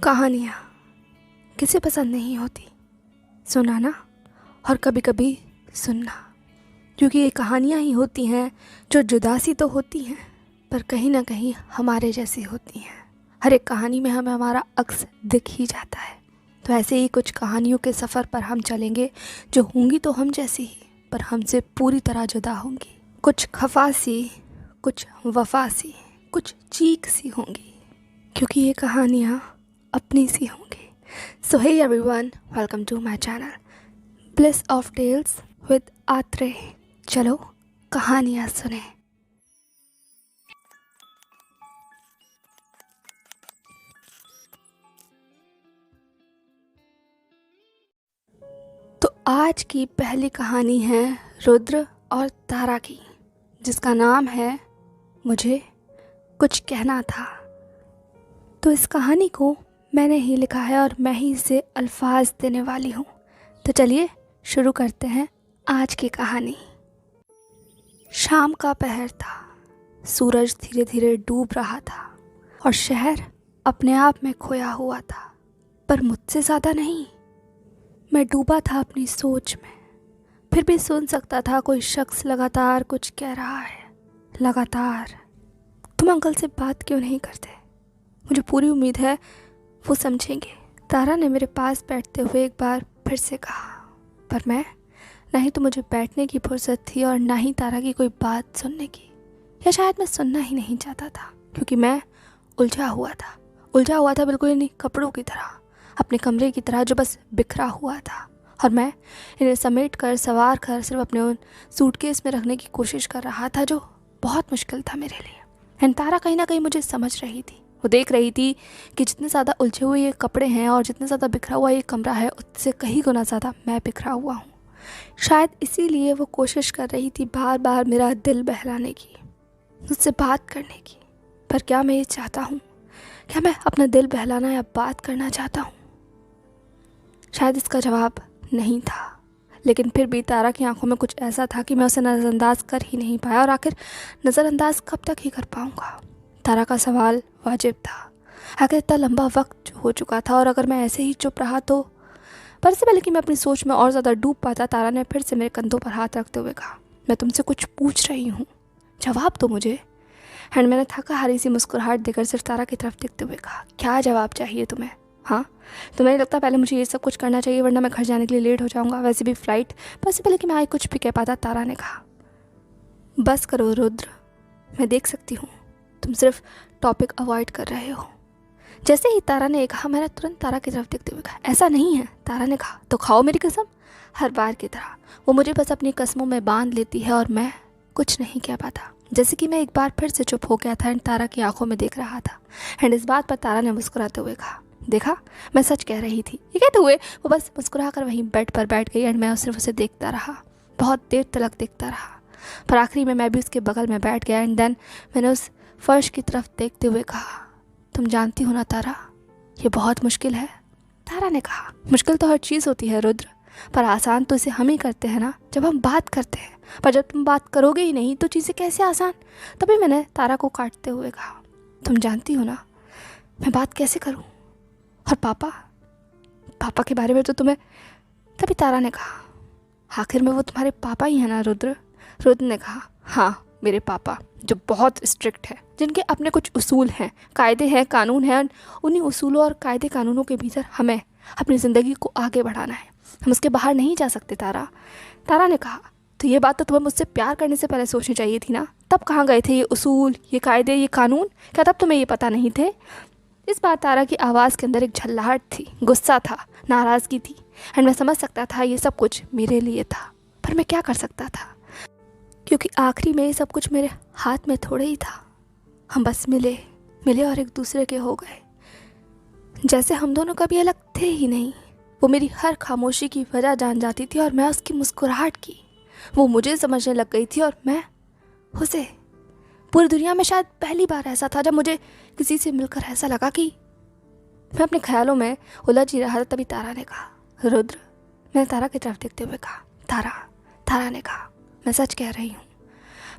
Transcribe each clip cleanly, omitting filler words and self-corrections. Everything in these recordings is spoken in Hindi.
कहानियाँ किसे पसंद नहीं होती सुनाना और कभी कभी सुनना, क्योंकि ये कहानियाँ ही होती हैं जो जुदासी तो होती हैं पर कहीं ना कहीं हमारे जैसी होती हैं। हर एक कहानी में हमें हमारा अक्स दिख ही जाता है। तो ऐसे ही कुछ कहानियों के सफ़र पर हम चलेंगे जो होंगी तो हम जैसी ही पर हमसे पूरी तरह जुदा होंगी। कुछ खफा सी, कुछ वफा सी, कुछ चीख सी होंगी, क्योंकि ये कहानियाँ अपनी सी होंगी। So hey everyone, welcome to my channel Bliss of Tales with Atre. चलो कहानियाँ सुने। तो आज की पहली कहानी है रुद्र और तारा की, जिसका नाम है मुझे कुछ कहना था। तो इस कहानी को मैंने ही लिखा है और मैं ही इसे अल्फाज देने वाली हूँ। तो चलिए शुरू करते हैं आज की कहानी। शाम का पहर था, सूरज धीरे धीरे डूब रहा था और शहर अपने आप में खोया हुआ था, पर मुझसे ज़्यादा नहीं। मैं डूबा था अपनी सोच में। फिर भी सुन सकता था कोई शख्स लगातार कुछ कह रहा है, लगातार। तुम अंकल से बात क्यों नहीं करते? मुझे पूरी उम्मीद है वो समझेंगे, तारा ने मेरे पास बैठते हुए एक बार फिर से कहा। पर मैं, ना ही तो मुझे बैठने की फुर्सत थी और ना ही तारा की कोई बात सुनने की, या शायद मैं सुनना ही नहीं चाहता था, क्योंकि मैं उलझा हुआ था बिल्कुल इन्हीं कपड़ों की तरह, अपने कमरे की तरह जो बस बिखरा हुआ था। और मैं इन्हें समेट कर, संवार कर सिर्फ अपने उन सूटकेस में रखने की कोशिश कर रहा था, जो बहुत मुश्किल था मेरे लिए। एंड तारा कहीं ना कहीं मुझे समझ रही थी। वो देख रही थी कि जितने ज़्यादा उलझे हुए ये कपड़े हैं और जितने ज़्यादा बिखरा हुआ ये कमरा है, उससे कहीं गुना ज़्यादा मैं बिखरा हुआ हूँ। शायद इसीलिए वो कोशिश कर रही थी बार बार मेरा दिल बहलाने की, मुझसे बात करने की। पर क्या मैं ये चाहता हूँ? क्या मैं अपना दिल बहलाना या बात करना चाहता हूँ? शायद इसका जवाब नहीं था, लेकिन फिर भी तारा की आंखों में कुछ ऐसा था कि मैं उसे नज़रअंदाज कर ही नहीं पाया। और आखिर नज़रअंदाज कब तक ही कर पाऊँगा? तारा का सवाल वाजिब था। आखिर इतना लंबा वक्त हो चुका था और अगर मैं ऐसे ही चुप रहा तो। पर इससे पहले कि मैं अपनी सोच में और ज़्यादा डूब पाता, तारा ने फिर से मेरे कंधों पर हाथ रखते हुए कहा, मैं तुमसे कुछ पूछ रही हूँ, जवाब दो मुझे। एंड मैंने थका हारी सी मुस्कुराहट देकर सिर्फ तारा की तरफ देखते हुए कहा, क्या जवाब चाहिए तुम्हें? हाँ, तो नहीं लगता पहले मुझे ये सब कुछ करना चाहिए, वरना मैं घर जाने के लिए लेट हो जाऊँगा, वैसे भी फ़्लाइट। पर इससे पहले कि मैं कुछ भी कह पाता, तारा ने कहा, बस करो रुद्र, मैं देख सकती हूँ तुम सिर्फ टॉपिक अवॉइड कर रहे हो। जैसे ही तारा ने कहा, मैंने तुरंत तारा की तरफ देखते हुए कहा, ऐसा नहीं है। तारा ने कहा, तो खाओ मेरी कसम। हर बार की तरह वो मुझे बस अपनी कसमों में बांध लेती है और मैं कुछ नहीं कह पाता। जैसे कि मैं एक बार फिर से चुप हो गया था एंड तारा की आंखों में देख रहा था। एंड इस बात पर तारा ने मुस्कुराते हुए कहा, देखा, मैं सच कह रही थी। ये कहते हुए वो बस मुस्कुरा कर वहीं बेड पर बैठ गई एंड मैं सिर्फ उसे देखता रहा, बहुत देर तक देखता रहा। पर आखिरी में मैं भी उसके बगल में बैठ गया एंड देन मैंने उस फर्श की तरफ देखते हुए कहा, तुम जानती हो ना तारा, ये बहुत मुश्किल है। तारा ने कहा, मुश्किल तो हर चीज़ होती है रुद्र, पर आसान तो इसे हम ही करते हैं ना, जब हम बात करते हैं। पर जब तुम बात करोगे ही नहीं तो चीज़ें कैसे आसान? तभी मैंने तारा को काटते हुए कहा, तुम जानती हो ना, मैं बात कैसे करूं? और पापा के बारे में तो तुम्हें। तभी तारा ने कहा, आखिर में वो तुम्हारे पापा ही है ना रुद्र? रुद्र ने कहा, हाँ, मेरे पापा, जो बहुत स्ट्रिक्ट है, जिनके अपने कुछ उसूल हैं, कायदे हैं, कानून हैं। उन्हीं उसूलों और कायदे कानूनों के भीतर हमें अपनी ज़िंदगी को आगे बढ़ाना है, हम उसके बाहर नहीं जा सकते। तारा ने कहा, तो ये बात तो तुम्हें मुझसे प्यार करने से पहले सोचनी चाहिए थी ना। तब कहाँ गए थे ये उसूल, ये कायदे, ये कानून? क्या तब तुम्हें ये पता नहीं थे? इस बार तारा की आवाज़ के अंदर एक झल्लाहट थी, गुस्सा था, नाराज़गी थी। एंड मैं समझ सकता था ये सब कुछ मेरे लिए था, पर मैं क्या कर सकता था, क्योंकि आखिरी में ये सब कुछ मेरे हाथ में थोड़े ही था। हम बस मिले और एक दूसरे के हो गए, जैसे हम दोनों कभी अलग थे ही नहीं। वो मेरी हर खामोशी की वजह जान जाती थी और मैं उसकी मुस्कुराहट की। वो मुझे समझने लग गई थी और मैं उसे। पूरी दुनिया में शायद पहली बार ऐसा था जब मुझे किसी से मिलकर ऐसा लगा कि मैं अपने ख्यालों में उलझ ही रहा था। तभी तारा ने कहा, रुद्र। मैंने तारा की तरफ देखते हुए कहा, तारा ने कहा, मैं सच कह रही हूँ,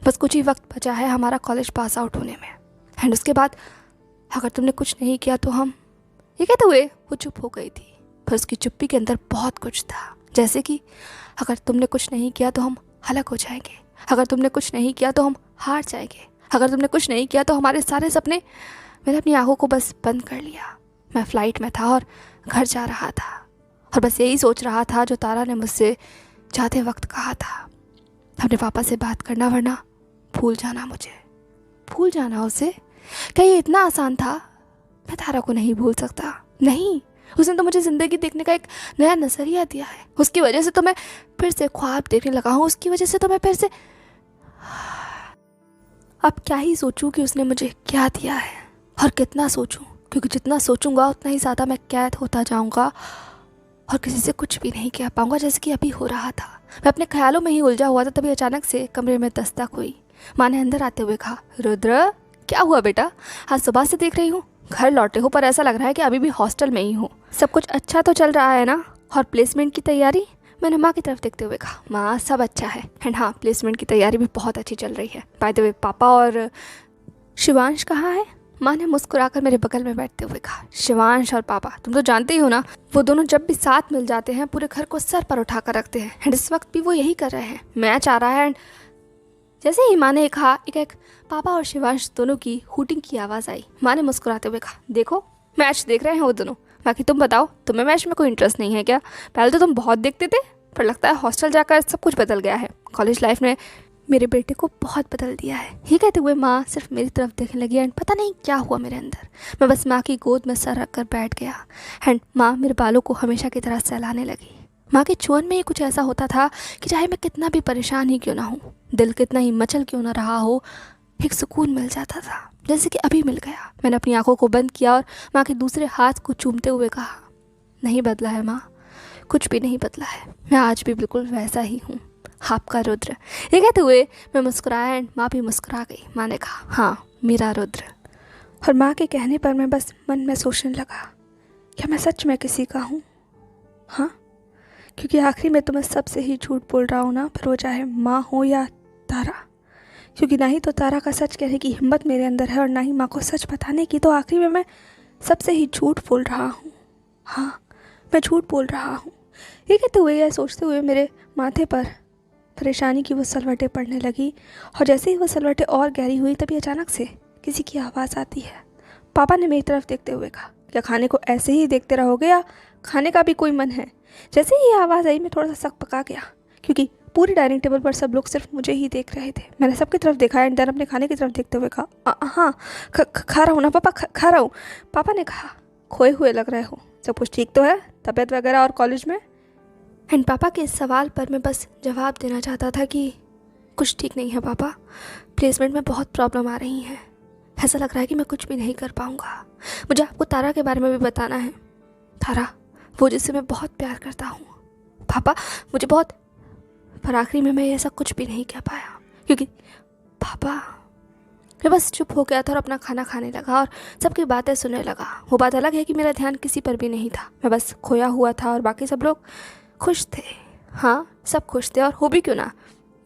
बस कुछ ही वक्त बचा है हमारा कॉलेज पास आउट होने में। एंड उसके बाद अगर तुमने कुछ नहीं किया तो हम ये कहते हुए वो चुप हो गई थी। पर उसकी चुप्पी के अंदर बहुत कुछ था, जैसे कि अगर तुमने कुछ नहीं किया तो हम हलाक हो जाएंगे, अगर तुमने कुछ नहीं किया तो हम हार जाएंगे, अगर तुमने कुछ नहीं किया तो हमारे सारे सपने। मैंने अपनी आंखों को बस बंद कर लिया। मैं फ़्लाइट में था और घर जा रहा था, और बस यही सोच रहा था जो तारा ने मुझसे जाते वक्त कहा था, अपने पापा से बात करना, वरना भूल जाना मुझे, भूल जाना उसे। क्या ये इतना आसान था? मैं तारा को नहीं भूल सकता। नहीं, उसने तो मुझे ज़िंदगी देखने का एक नया नज़रिया दिया है। उसकी वजह से तो मैं फिर से ख्वाब देखने लगा हूँ, उसकी वजह से तो मैं फिर से। अब क्या ही सोचूं कि उसने मुझे क्या दिया है, और कितना सोचूं, क्योंकि जितना सोचूंगा उतना ही ज़्यादा मैं कैद होता जाऊंगा और किसी से कुछ भी नहीं कह पाऊंगा, जैसे कि अभी हो रहा था। मैं अपने ख्यालों में ही उलझा हुआ था, तभी अचानक से कमरे में दस्तक हुई। माँ ने अंदर आते हुए कहा, रुद्र क्या हुआ बेटा? आज सुबह से देख रही हूँ घर लौटे हो, पर ऐसा लग रहा है कि अभी भी हॉस्टल में ही हो। सब कुछ अच्छा तो चल रहा है ना? और प्लेसमेंट की तैयारी? मैंने माँ की तरफ देखते हुए कहा, माँ सब अच्छा है, एंड हाँ प्लेसमेंट की तैयारी भी बहुत अच्छी चल रही है। बाय द वे पापा और शिवांश कहाँ है? माँ ने मुस्कुराकर मेरे बगल में बैठते हुए कहा, शिवांश और पापा तुम तो जानते ही हो ना, वो दोनों जब भी साथ मिल जाते हैं पूरे घर को सर पर उठा कर रखते हैं, एंड इस वक्त भी वो यही कर रहे हैं। मैच आ रहा है, एंड जैसे ही माँ ने कहा, एक पापा और शिवांश दोनों की हूटिंग की आवाज़ आई। माँ ने मुस्कुराते हुए कहा, देखो मैच देख रहे हैं वो दोनों। बाकी तुम बताओ, तुम्हें मैच में कोई इंटरेस्ट नहीं है क्या? पहले तो तुम बहुत देखते थे, पर लगता है हॉस्टल जाकर सब कुछ बदल गया है। कॉलेज लाइफ ने मेरे बेटे को बहुत बदल दिया है। ये कहते हुए माँ सिर्फ मेरी तरफ देखने लगी, एंड पता नहीं क्या हुआ मेरे अंदर। मैं बस माँ की गोद में सर रख कर बैठ गया, एंड माँ मेरे बालों को हमेशा की तरह सहलाने लगी। माँ के चुअन में ही कुछ ऐसा होता था कि चाहे मैं कितना भी परेशान ही क्यों ना हूँ, दिल कितना ही मचल क्यों ना रहा हो, एक सुकून मिल जाता था, जैसे कि अभी मिल गया। मैंने अपनी आंखों को बंद किया और माँ के दूसरे हाथ को चूमते हुए कहा, नहीं बदला है माँ, कुछ भी नहीं बदला है, मैं आज भी बिल्कुल वैसा ही हूँ, आपका रुद्र। ये कहते हुए मैं मुस्कुराया, एंड माँ भी मुस्कुरा गई। माँ ने कहा, हाँ मेरा रुद्र। और माँ के कहने पर मैं बस मन में सोचने लगा, क्या मैं सच में किसी का हूँ? हाँ, क्योंकि आखिरी में तो मैं सबसे ही झूठ बोल रहा हूँ ना, फिर वो चाहे माँ हो या तारा। क्योंकि ना ही तो तारा का सच कहने की हिम्मत मेरे अंदर है, और ना ही माँ को सच बताने की, तो आखिरी में मैं सबसे ही झूठ बोल रहा हूँ। हाँ, मैं झूठ बोल रहा हूँ। ये कहते हुए या सोचते हुए मेरे माथे पर परेशानी की वो सलवटें पड़ने लगी, और जैसे ही वो सलवटें और गहरी हुई, तभी अचानक से किसी की आवाज़ आती है। पापा ने मेरी तरफ देखते हुए कहा, क्या खाने को ऐसे ही देखते रहोगे या खाने का भी कोई मन है? जैसे ही ये आवाज़ आई मैं थोड़ा सा सक पका गया, क्योंकि पूरी डाइनिंग टेबल पर सब लोग सिर्फ मुझे ही देख रहे थे। मैंने सबकी तरफ देखा, एंड देन अपने खाने की तरफ देखते हुए कहा, हाँ खा रहा हूँ ना पापा, खा रहा हूँ। पापा ने कहा, खोए हुए लग रहे हो, सब कुछ ठीक तो है, तबीयत वगैरह और कॉलेज में? एंड पापा के इस सवाल पर मैं बस जवाब देना चाहता था कि कुछ ठीक नहीं है पापा, प्लेसमेंट में बहुत प्रॉब्लम आ रही है, ऐसा लग रहा है कि मैं कुछ भी नहीं कर पाऊँगा। मुझे आपको तारा के बारे में भी बताना है। तारा, वो जिससे मैं बहुत प्यार करता हूँ पापा, मुझे बहुत। पर आखिरी में मैं ऐसा कुछ भी नहीं कह पाया, क्योंकि पापा, मैं बस चुप हो गया था और अपना खाना खाने लगा और सबकी बातें सुनने लगा। वो बात अलग है कि मेरा ध्यान किसी पर भी नहीं था, मैं बस खोया हुआ था और बाकी सब लोग खुश थे। हाँ, सब खुश थे, और हो भी क्यों ना।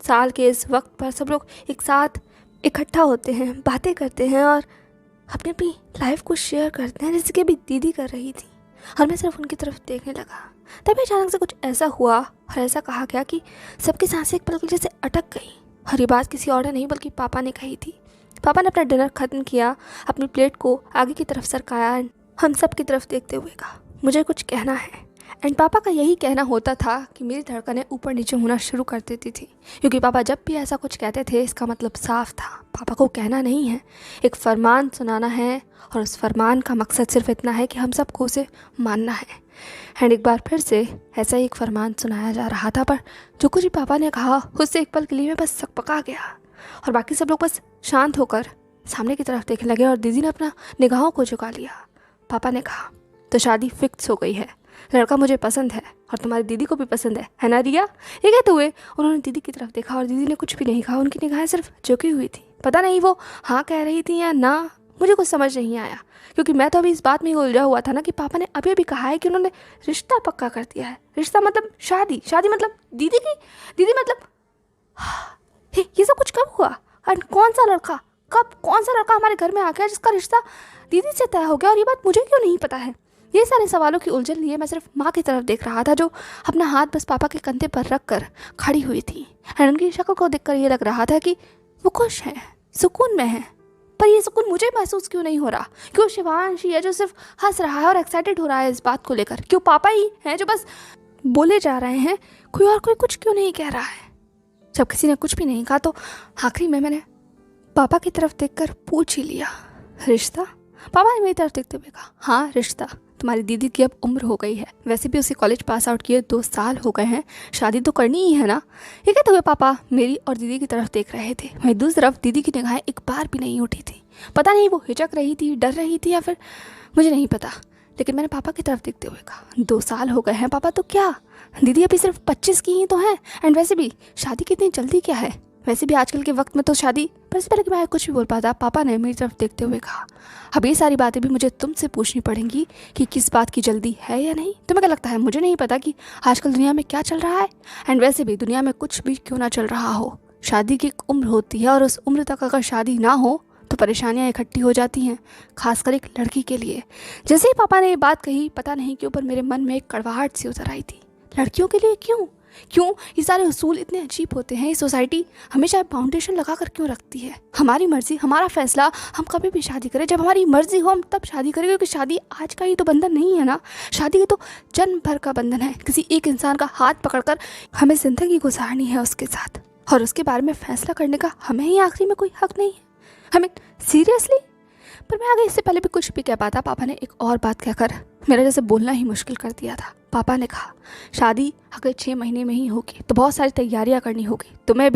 साल के इस वक्त पर सब लोग एक साथ इकट्ठा होते हैं, बातें करते हैं और अपनी अपनी लाइफ को शेयर करते हैं, जैसे कि अभी दीदी कर रही थी, और मैं सिर्फ उनकी तरफ देखने लगा। तभी अचानक से कुछ ऐसा हुआ और ऐसा कहा गया कि सबकी सांसें एक पल के जैसे अटक गई। और ये बात किसी और ने नहीं बल्कि पापा ने कही थी। पापा ने अपना डिनर ख़त्म किया, अपनी प्लेट को आगे की तरफ सरकाया, हम सब की तरफ देखते हुए कहा, मुझे कुछ कहना है। एंड पापा का यही कहना होता था कि मेरी धड़कनें ऊपर नीचे होना शुरू कर देती थी, क्योंकि पापा जब भी ऐसा कुछ कहते थे इसका मतलब साफ था, पापा को कहना नहीं है, एक फरमान सुनाना है, और उस फरमान का मकसद सिर्फ इतना है कि हम सबको उसे मानना है। एंड एक बार फिर से ऐसा ही एक फरमान सुनाया जा रहा था, पर जो कुछ भी पापा ने कहा उससे एक पल के लिए मैं बस सकपका गया, और बाकी सब लोग बस शांत होकर सामने की तरफ देखने लगे, और दीदी ने अपना निगाहों को झुका लिया। पापा ने कहा, तो शादी फिक्स हो गई है, लड़का मुझे पसंद है और तुम्हारी दीदी को भी पसंद है ना रिया? ये कहते हुए उन्होंने दीदी की तरफ देखा, और दीदी ने कुछ भी नहीं कहा, उनकी निगाहें सिर्फ झुकी हुई थी। पता नहीं वो हाँ कह रही थी या ना, मुझे कुछ समझ नहीं आया, क्योंकि मैं तो अभी इस बात में ही उलझा हुआ था ना कि पापा ने अभी अभी कहा है कि उन्होंने रिश्ता पक्का कर दिया है। रिश्ता मतलब शादी, शादी मतलब दीदी की, दीदी मतलब ये सब कुछ कब हुआ? और कौन सा लड़का, कब कौन सा लड़का हमारे घर में आ गया जिसका रिश्ता दीदी से तय हो गया, और ये बात मुझे क्यों नहीं पता है? ये सारे सवालों की उलझन लिए मैं सिर्फ माँ की तरफ देख रहा था, जो अपना हाथ बस पापा के कंधे पर रख कर खड़ी हुई थी। और उनकी शक्ल को देखकर ये लग रहा था कि वो खुश है, सुकून में है। पर ये सुकून मुझे महसूस क्यों नहीं हो रहा? क्यों शिवांश ही है जो सिर्फ हंस रहा है और एक्साइटेड हो रहा है इस बात को लेकर? क्यों पापा ही हैं जो बस बोले जा रहे हैं? कोई कुछ क्यों नहीं कह रहा है? जब किसी ने कुछ भी नहीं कहा तो आखिरी में मैंने पापा की तरफ देखकर पूछ ही लिया, रिश्ता? पापा ने मेरी तरफ देखते हुए कहा, हाँ रिश्ता। तुम्हारी दीदी की अब उम्र हो गई है, वैसे भी उसे कॉलेज पास आउट किए 2 साल हो गए हैं, शादी तो करनी ही है ना। ये कहते हुए पापा मेरी और दीदी की तरफ देख रहे थे। वहीं दूसरी तरफ दीदी की निगाहें एक बार भी नहीं उठी थी। पता नहीं वो हिचक रही थी, डर रही थी, या फिर मुझे नहीं पता। लेकिन मैंने पापा की तरफ देखते हुए कहा, 2 साल हो गए हैं पापा तो क्या, दीदी अभी सिर्फ 25 की ही तो है। एंड वैसे भी शादी की इतनी जल्दी क्या है? वैसे भी आजकल के वक्त में तो शादी। पर इससे पहले कि मैं कुछ भी बोल पाता, पापा ने मेरी तरफ देखते हुए कहा, अब ये सारी बातें भी मुझे तुमसे पूछनी पड़ेंगी कि किस बात की जल्दी है या नहीं। तुम्हें क्या लगता है मुझे नहीं पता कि आजकल दुनिया में क्या चल रहा है? एंड वैसे भी दुनिया में कुछ भी क्यों ना चल रहा हो, शादी की एक उम्र होती है और उस उम्र तक अगर शादी ना हो तो परेशानियां इकट्ठी हो जाती हैं, खासकर एक लड़की के लिए। जैसे ही पापा ने ये बात कही, पता नहीं क्यों पर मेरे मन में एक कड़वाहट सी उतर आई थी। लड़कियों के लिए क्यों? ये सारे उसूल इतने अजीब होते हैं? ये सोसाइटी हमेशा फाउंडेशन लगा कर क्यों रखती है? हमारी मर्जी, हमारा फैसला, हम कभी भी शादी करें, जब हमारी मर्जी हो हम तब शादी करें। क्योंकि शादी आज का ही तो बंधन नहीं है ना, शादी तो जन्म भर का बंधन है। किसी एक इंसान का हाथ पकड़कर हमें जिंदगी गुजारनी है उसके साथ, और उसके बारे में फैसला करने का हमें ही आखिरी में कोई हक नहीं है। हमें सीरियसली? पर मैं आगे इससे पहले भी कुछ भी कह पाता, पापा ने एक और बात कहकर मेरा जैसे बोलना ही मुश्किल कर दिया था। पापा ने कहा, शादी अगले 6 महीने में ही होगी तो बहुत सारी तैयारियां करनी होगी, तुम्हें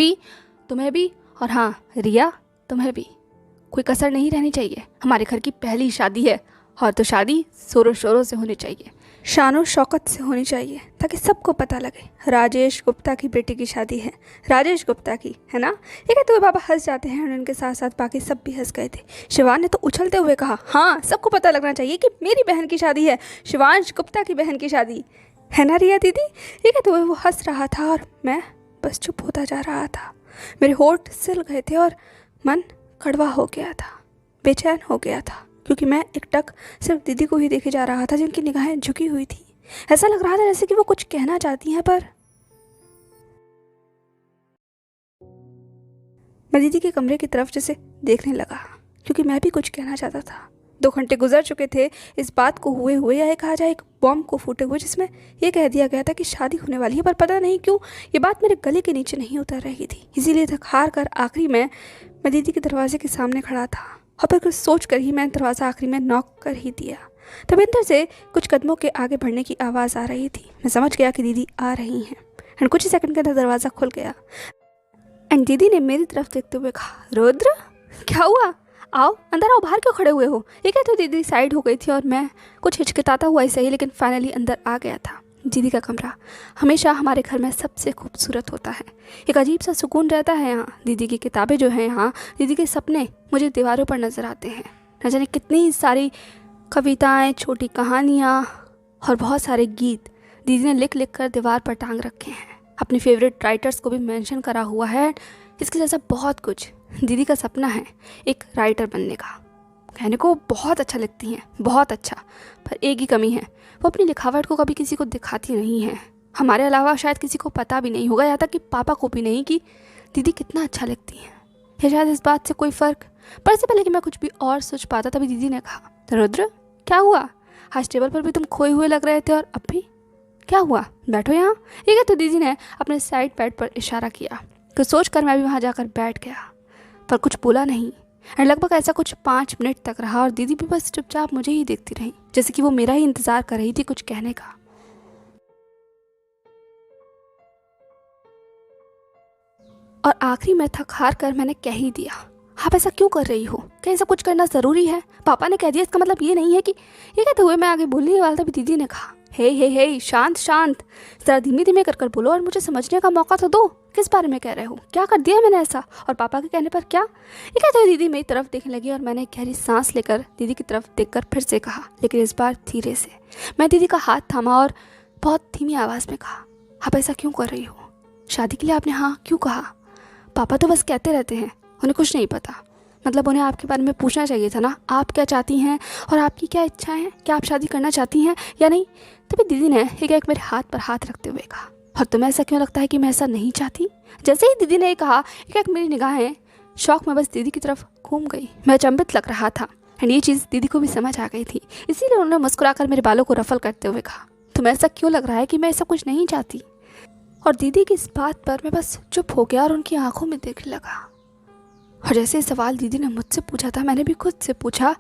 भी और हाँ रिया तुम्हें भी। कोई कसर नहीं रहनी चाहिए। हमारे घर की पहली शादी है, और तो शादी जोरों शोरों से होनी चाहिए, शानो शौकत से होनी चाहिए, ताकि सबको पता लगे राजेश गुप्ता की बेटी की शादी है, राजेश गुप्ता की, है ना। ये कहते हुए पापा हंस जाते हैं और उनके साथ साथ बाकी सब भी हंस गए थे। शिवान ने तो उछलते हुए कहा, हाँ सबको पता लगना चाहिए कि मेरी बहन की शादी है, शिवांश गुप्ता की बहन की शादी है ना रिया दीदी। ये कहते हुए वो हंस रहा था और मैं बस चुप होता जा रहा था। मेरे होंठ सिल गए थे और मन कड़वा हो गया था, बेचैन हो गया था, क्योंकि मैं एकटक सिर्फ दीदी को ही देखे जा रहा था जिनकी निगाहें झुकी हुई थी। ऐसा लग रहा था जैसे कि वो कुछ कहना चाहती हैं, पर मैं दीदी के कमरे की तरफ जैसे देखने लगा, क्योंकि मैं भी कुछ कहना चाहता था। 2 घंटे गुजर चुके थे इस बात को हुए या कहा जाए एक बॉम्ब को फूटे हुए, जिसमें यह कह दिया गया था कि शादी होने वाली है। पर पता नहीं क्यों ये बात मेरे गले के नीचे नहीं उतर रही थी। इसीलिए थक हार कर आखिरी में मैं दीदी के दरवाजे के सामने खड़ा था, और फिर कुछ सोच कर ही मैंने दरवाज़ा आखिरी में नॉक कर ही दिया। तब अंदर से कुछ कदमों के आगे बढ़ने की आवाज़ आ रही थी। मैं समझ गया कि दीदी आ रही हैं, एंड कुछ ही सेकंड के अंदर दरवाज़ा खुल गया एंड दीदी ने मेरी तरफ देखते हुए कहा, रुद्र क्या हुआ, आओ अंदर आओ, बाहर क्यों खड़े हुए हो। ये कहते हुए दीदी साइड हो गई थी और मैं कुछ हिचकिताता हुआ ऐसे ही, लेकिन फाइनली अंदर आ गया था। दीदी का कमरा हमेशा हमारे घर में सबसे खूबसूरत होता है। एक अजीब सा सुकून रहता है यहाँ। दीदी की किताबें जो हैं यहाँ, दीदी के सपने मुझे दीवारों पर नज़र आते हैं। न जाने कितनी सारी कविताएं, छोटी कहानियाँ और बहुत सारे गीत दीदी ने लिख लिख कर दीवार पर टांग रखे हैं। अपने फेवरेट राइटर्स को भी मेंशन करा हुआ है। इसके जैसा बहुत कुछ। दीदी का सपना है एक राइटर बनने का। कहने को बहुत अच्छा लिखती हैं, बहुत अच्छा, पर एक ही कमी है, वो अपनी लिखावट को कभी किसी को दिखाती नहीं है। हमारे अलावा शायद किसी को पता भी नहीं होगा, यहाँ तक कि पापा को भी नहीं, कि दीदी कितना अच्छा लिखती हैं। या शायद इस बात से कोई फ़र्क। पर इससे पहले कि मैं कुछ भी और सोच पाता, तभी दीदी ने कहा, रुद्र क्या हुआ, आज टेबल पर भी तुम खोए हुए लग रहे थे और अब भी क्या हुआ, बैठो यहाँ। ठीक है, तो दीदी ने अपने साइड बेड पर इशारा किया। तो सोच कर मैं भी वहाँ जाकर बैठ गया, पर कुछ बोला नहीं। और लगभग ऐसा कुछ 5 मिनट तक रहा और दीदी भी बस चुपचाप मुझे ही देखती रही, जैसे कि वो मेरा ही इंतज़ार कर रही थी कुछ कहने का। और आखिरी में थक हार कर मैंने कह ही दिया, आप ऐसा क्यों कर रही हो, क्या ऐसा कुछ करना ज़रूरी है। पापा ने कह दिया, इसका मतलब ये नहीं है कि। ये कहते हुए मैं आगे बोलने वाला था, दीदी ने कहा, हे शांत शांत, ज़रा धीमे धीमे कर बोलो और मुझे समझने का मौका तो दो। किस बारे में कह रहे हो, क्या कर दिया मैंने ऐसा, और पापा के कहने पर क्या। ये कहते हुए दीदी मेरी तरफ देखने लगी और मैंने गहरी सांस लेकर दीदी की तरफ देखकर फिर से कहा, लेकिन इस बार धीरे से। मैं दीदी का हाथ थामा और बहुत धीमी आवाज़ में कहा, आप ऐसा क्यों कर रही हो, शादी के लिए आपने हाँ क्यों कहा। पापा तो बस कहते रहते हैं, उन्हें कुछ नहीं पता। मतलब उन्हें आपके बारे में पूछना चाहिए था ना, आप क्या चाहती हैं और आपकी क्या इच्छाएं हैं, क्या आप शादी करना चाहती हैं या नहीं। तभी दीदी ने एक मेरे हाथ पर हाथ रखते हुए कहा, और तुम्हें ऐसा क्यों लगता है कि मैं ऐसा नहीं चाहती। जैसे ही दीदी ने ये कहा, एक मेरी निगाहें शौक में बस दीदी की तरफ घूम गई। मैं अचंभित लग रहा था एंड ये चीज़ दीदी को भी समझ आ गई थी, इसीलिए उन्होंने मुस्कुराकर मेरे बालों को रफल करते हुए कहा, तुम्हें ऐसा क्यों लग रहा है कि मैं ऐसा कुछ नहीं चाहती। और दीदी की इस बात पर मैं बस चुप हो गया और उनकी आंखों में देखने लगा। और जैसे सवाल दीदी ने मुझसे पूछा था, मैंने भी खुद से पूछा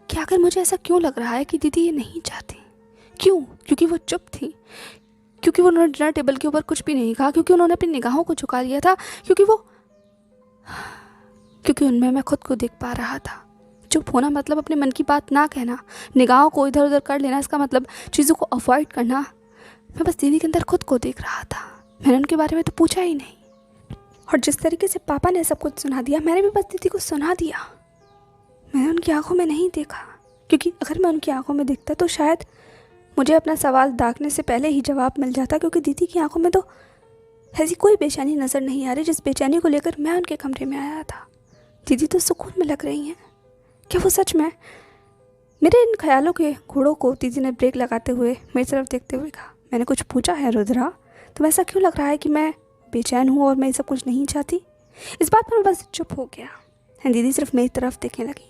कि आखिर मुझे ऐसा क्यों लग रहा है कि दीदी ये नहीं चाहती। क्यों? क्योंकि वो चुप थी, क्योंकि उन्होंने डिनर टेबल के ऊपर कुछ भी नहीं कहा, क्योंकि उन्होंने अपनी निगाहों को झुका लिया था, क्योंकि उनमें मैं खुद को देख पा रहा था। चुप होना मतलब अपने मन की बात ना कहना, निगाहों को इधर उधर कर लेना, इसका मतलब चीज़ों को अवॉइड करना। मैं बस दीदी के अंदर खुद को देख रहा था, मैंने उनके बारे में तो पूछा ही नहीं। और जिस तरीके से पापा ने सब कुछ सुना दिया, मैंने भी बस दीदी को सुना दिया। मैंने उनकी आंखों में नहीं देखा, क्योंकि अगर मैं उनकी आंखों में देखता तो शायद मुझे अपना सवाल दागने से पहले ही जवाब मिल जाता, क्योंकि दीदी की आंखों में तो ऐसी कोई बेचैनी नज़र नहीं आ रही जिस बेचैनी को लेकर मैं उनके कमरे में आया था। दीदी तो सुकून में लग रही हैं। क्या वो सच में? मेरे इन ख्यालों के घोड़ों को दीदी ने ब्रेक लगाते हुए मेरी तरफ देखते हुए कहा, मैंने कुछ पूछा है रुद्रा, तुम्हें ऐसा क्यों लग रहा है कि मैं बेचैन हूँ और मैं ये सब कुछ नहीं चाहती। इस बात पर मैं बस चुप हो गया। दीदी सिर्फ मेरी तरफ देखने लगी।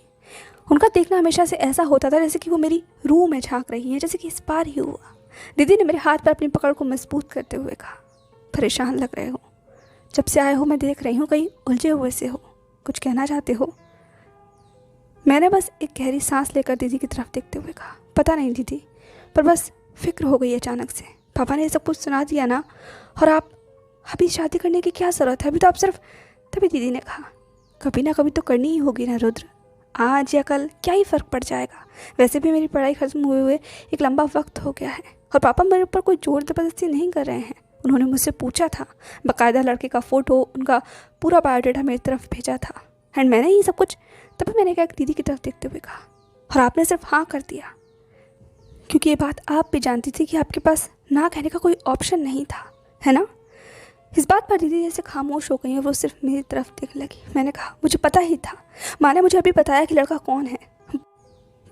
उनका देखना हमेशा से ऐसा होता था जैसे कि वो मेरी रूह में झांक रही हैं, जैसे कि इस बार ही हुआ। दीदी ने मेरे हाथ पर अपनी पकड़ को मजबूत करते हुए कहा, परेशान लग रहे हो, जब से आए हो मैं देख रही हूँ कहीं उलझे हुए से हो, कुछ कहना चाहते हो। मैंने बस एक गहरी सांस लेकर दीदी की तरफ देखते हुए कहा, पता नहीं दीदी, पर बस फिक्र हो गई अचानक से। पापा ने ये सब कुछ सुना दिया ना, और आप अभी शादी करने की क्या ज़रूरत है, अभी तो आप सिर्फ। तभी दीदी ने कहा, कभी ना कभी तो करनी ही होगी ना रुद्र, आज या कल क्या ही फ़र्क पड़ जाएगा। वैसे भी मेरी पढ़ाई खत्म हुए एक लंबा वक्त हो गया है, और पापा मेरे ऊपर कोई जोर ज़बरदस्ती नहीं कर रहे हैं। उन्होंने मुझसे पूछा था, बाकायदा लड़के का फ़ोटो, उनका पूरा बायोडाटा मेरी तरफ भेजा था, एंड मैंने ये सब कुछ। तभी मैंने कहा दीदी की तरफ देखते हुए कहा, और आपने सिर्फ हाँ कर दिया, क्योंकि ये बात आप भी जानती थी कि आपके पास ना कहने का कोई ऑप्शन नहीं था, है ना। इस बात पर दीदी जैसे खामोश हो गई और वो सिर्फ मेरी तरफ देखने लगी। मैंने कहा, मुझे पता ही था, माँ ने मुझे अभी बताया कि लड़का कौन है।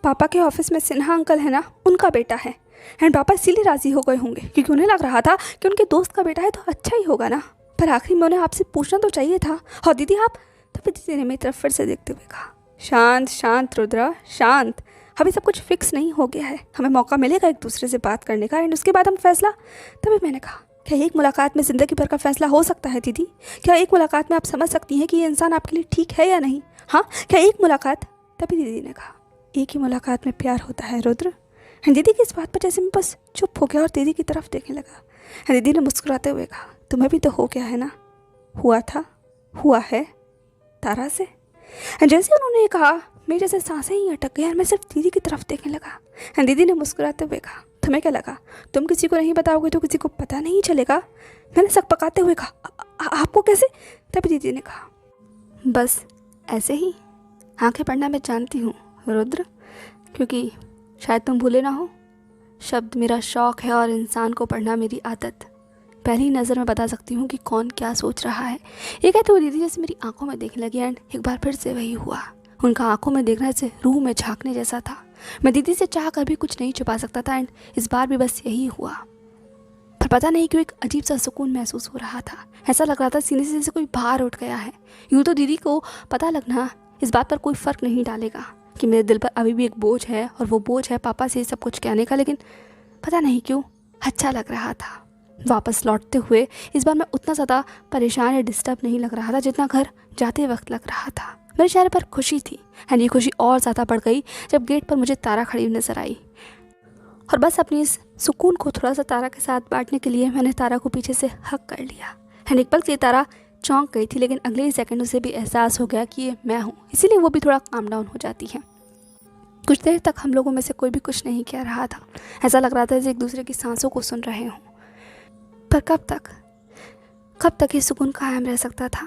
पापा के ऑफिस में सिन्हा अंकल है ना, उनका बेटा है। एंड पापा इसीलिए राज़ी हो गए होंगे क्योंकि उन्हें लग रहा था कि उनके दोस्त का बेटा है तो अच्छा ही होगा ना। पर आखिर में उन्हें आपसे पूछना तो चाहिए था। और दीदी आप। तभी दीदी ने मेरी तरफ फिर से देखते हुए कहा, शांत शांत रुद्रा, शांत। अभी सब कुछ फिक्स नहीं हो गया है, हमें मौका मिलेगा एक दूसरे से बात करने का, एंड उसके बाद हम फैसला। तभी मैंने कहा, क्या एक मुलाकात में ज़िंदगी भर का फैसला हो सकता है दीदी? क्या एक मुलाकात में आप समझ सकती हैं कि ये इंसान आपके लिए ठीक है या नहीं? हाँ, क्या एक मुलाकात? तभी दीदी ने कहा, एक ही मुलाकात में प्यार होता है रुद्र। दीदी की इस बात पर जैसे मैं बस चुप हो गया और दीदी की तरफ देखने लगा। दीदी ने मुस्कुराते हुए कहा, तुम्हें भी तो हो गया है ना, हुआ था, हुआ है तारा से। जैसे उन्होंने कहा, मेरी जैसे सांसें ही अटक गई और मैं सिर्फ दीदी की तरफ देखने लगा। दीदी ने मुस्कुराते हुए कहा, तुम्हें क्या लगा, तुम किसी को नहीं बताओगे तो किसी को पता नहीं चलेगा? मैंने सक पकाते हुए कहा, आपको कैसे? तभी दीदी ने कहा, बस ऐसे ही आंखें पढ़ना मैं जानती हूँ रुद्र, क्योंकि शायद तुम भूले ना हो, शब्द मेरा शौक़ है और इंसान को पढ़ना मेरी आदत। पहली नज़र में बता सकती हूँ कि कौन क्या सोच रहा है। ये कहते हुए दीदी जैसे मेरी आंखों में देखने लगी एंड एक बार फिर से वही हुआ। उनका आंखों में देखना जैसे रूह में झांकने जैसा था। मैं दीदी से चाह कर भी कुछ नहीं छुपा सकता था एंड इस बार भी बस यही हुआ। पर पता नहीं क्यों एक अजीब सा सुकून महसूस हो रहा था। ऐसा लग रहा था सीने से जैसे कोई भार उठ गया है। यूँ तो दीदी को पता लगना इस बात पर कोई फ़र्क नहीं डालेगा कि मेरे दिल पर अभी भी एक बोझ है, और वो बोझ है पापा से सब कुछ कहने का, लेकिन पता नहीं क्यों अच्छा लग रहा था। वापस लौटते हुए इस बार मैं उतना ज़्यादा परेशान या डिस्टर्ब नहीं लग रहा था जितना घर जाते वक्त लग रहा था। मेरे चेहरे पर खुशी थी एंड ये खुशी और ज़्यादा बढ़ गई जब गेट पर मुझे तारा खड़ी नज़र आई। और बस अपनी इस सुकून को थोड़ा सा तारा के साथ बांटने के लिए मैंने तारा को पीछे से हक कर लिया। एंड एक पल से तारा चौंक गई थी, लेकिन अगले ही सेकंड उसे भी एहसास हो गया कि ये मैं हूँ, इसीलिए वो भी थोड़ा काम डाउन हो जाती है। कुछ देर तक हम लोगों में से कोई भी कुछ नहीं कह रहा था। ऐसा लग रहा था जैसे एक दूसरे की सांसों को सुन रहे हों। पर कब तक ये सुकून कायम रह सकता था?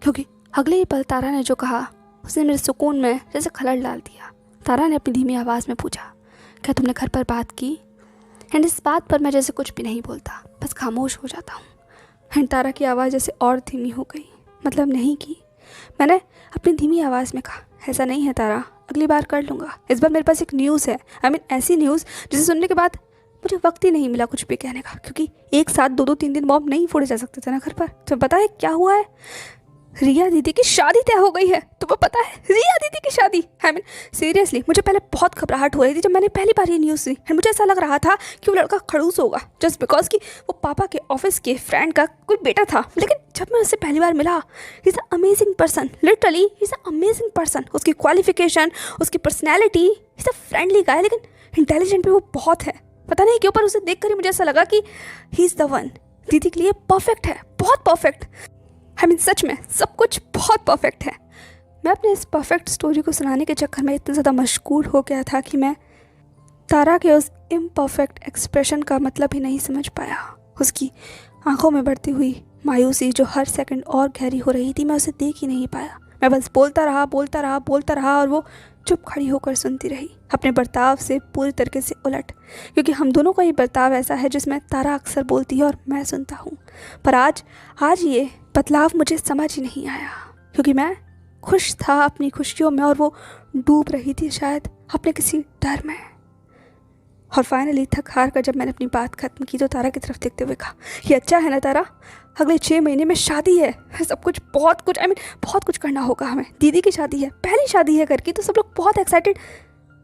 क्योंकि अगले ही पल तारा ने जो कहा उसने मेरे सुकून में जैसे खलल डाल दिया। तारा ने अपनी धीमी आवाज़ में पूछा, क्या तुमने घर पर बात की? एंड इस बात पर मैं जैसे कुछ भी नहीं बोलता, बस खामोश हो जाता हूँ। एंड तारा की आवाज़ जैसे और धीमी हो गई, मतलब नहीं की, मैंने अपनी धीमी आवाज़ में कहा, ऐसा नहीं है तारा, अगली बार कर लूँगा। इस बार मेरे पास एक न्यूज़ है, ऐसी न्यूज़ जिसे सुनने के बाद मुझे वक्त ही नहीं मिला कुछ भी कहने का, क्योंकि एक साथ 2-3 दिन बॉम्ब नहीं फोड़े जा सकते थे ना घर पर। तो पता है क्या हुआ है? रिया दीदी की शादी तय हो गई है। तुम्हें पता है, रिया दीदी की शादी। सीरियसली मुझे पहले बहुत घबराहट हो रही थी जब मैंने पहली बार ये न्यूज़ सुनी। एंड मुझे ऐसा लग रहा था कि वो लड़का खड़ूस होगा, जस्ट बिकॉज कि वो पापा के ऑफिस के फ्रेंड का कोई बेटा था। लेकिन जब मैं उससे पहली बार मिला, he is a amazing person, literally he is a amazing person. उसकी क्वालिफिकेशन, उसकी personality, he is a friendly guy, लेकिन इंटेलिजेंट भी वो बहुत है। पता नहीं क्यों, पर उसे देख कर ही मुझे ऐसा लगा कि ही इज़ द वन। दीदी के लिए परफेक्ट है, बहुत परफेक्ट। सच में सब कुछ बहुत परफेक्ट है। मैं अपने इस परफेक्ट स्टोरी को सुनाने के चक्कर में इतना ज़्यादा मशगूल हो गया था कि मैं तारा के उस इम्परफेक्ट एक्सप्रेशन का मतलब ही नहीं समझ पाया। उसकी आंखों में बढ़ती हुई मायूसी जो हर सेकंड और गहरी हो रही थी, मैं उसे देख ही नहीं पाया। मैं बस बोलता रहा और वो चुप खड़ी होकर सुनती रही, अपने बर्ताव से पूरी तरीके से उलट, क्योंकि हम दोनों का ये बर्ताव ऐसा है जिसमें तारा अक्सर बोलती है और मैं सुनता हूँ। पर आज ये बदलाव मुझे समझ ही नहीं आया, क्योंकि मैं खुश था अपनी खुशियों में और वो डूब रही थी शायद अपने किसी डर में। और फाइनली थक हार कर जब मैंने अपनी बात खत्म की तो तारा की तरफ देखते हुए कहा, ये अच्छा है ना तारा, अगले 6 महीने में शादी है, सब कुछ बहुत कुछ करना होगा हमें। दीदी की शादी है, पहली शादी है घर की, तो सब लोग बहुत एक्साइटेड।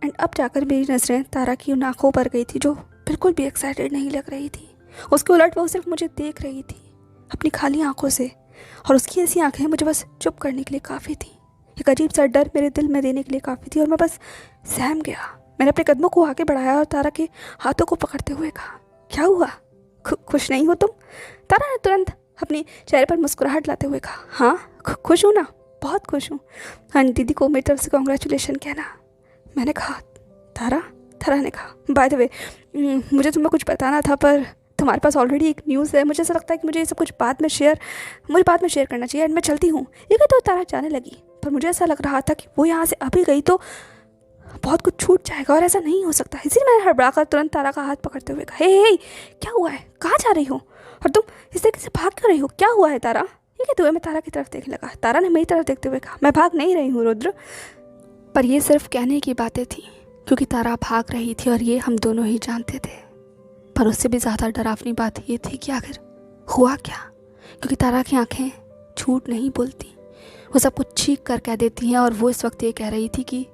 एंड अब जाकर मेरी नज़रें तारा की उन आँखों पर गई थी जो बिल्कुल भी एक्साइटेड नहीं लग रही थी। उसके उलट वो सिर्फ मुझे देख रही थी अपनी खाली आंखों से, और उसकी ऐसी आंखें मुझे बस चुप करने के लिए काफ़ी थी। एक अजीब सा डर मेरे दिल में देने के लिए काफ़ी थी, और मैं बस सहम गया। मैंने अपने कदमों को आगे बढ़ाया और तारा के हाथों को पकड़ते हुए कहा, क्या हुआ, खुश नहीं हो तुम? तारा ने तुरंत अपने चेहरे पर मुस्कुराहट लाते हुए कहा, हाँ खुश हूँ ना, बहुत खुश हूँ। हाँ, दीदी को मेरी तरफ से कॉन्ग्रेचुलेशन कहना। मैंने कहा, तारा ने कहा, बाय द वे मुझे तुम्हें कुछ बताना था, पर तुम्हारे पास ऑलरेडी एक न्यूज़ है। मुझे ऐसा लगता है कि मुझे ये सब कुछ बाद में शेयर करना चाहिए। एंड मैं चलती हूँ। ये कहते तो तारा जाने लगी, पर मुझे ऐसा लग रहा था कि वो यहाँ से अभी गई तो बहुत कुछ छूट जाएगा, और ऐसा नहीं हो सकता। इसीलिए मैंने हड़बड़ाकर तुरंत तारा का हाथ पकड़ते हुए कहा, हे क्या हुआ है, कहाँ जा रही हो, और तुम इस तरीके से भाग क्यों रही हो, क्या हुआ है तारा? ये कहते हुए मैं तारा की तरफ देखने लगा। तारा ने मेरी तरफ देखते हुए कहा, मैं भाग नहीं रही हूँ रुद्र। पर ये सिर्फ कहने की बातें थी, क्योंकि तारा भाग रही थी और ये हम दोनों ही जानते थे। पर उससे भी ज़्यादा डरावनी बात ये थी कि आखिर हुआ क्या, क्योंकि तारा की आंखें झूठ नहीं बोलती, वो सब कुछ चीख कर कह देती हैं। और वो इस वक्त ये कह रही थी कि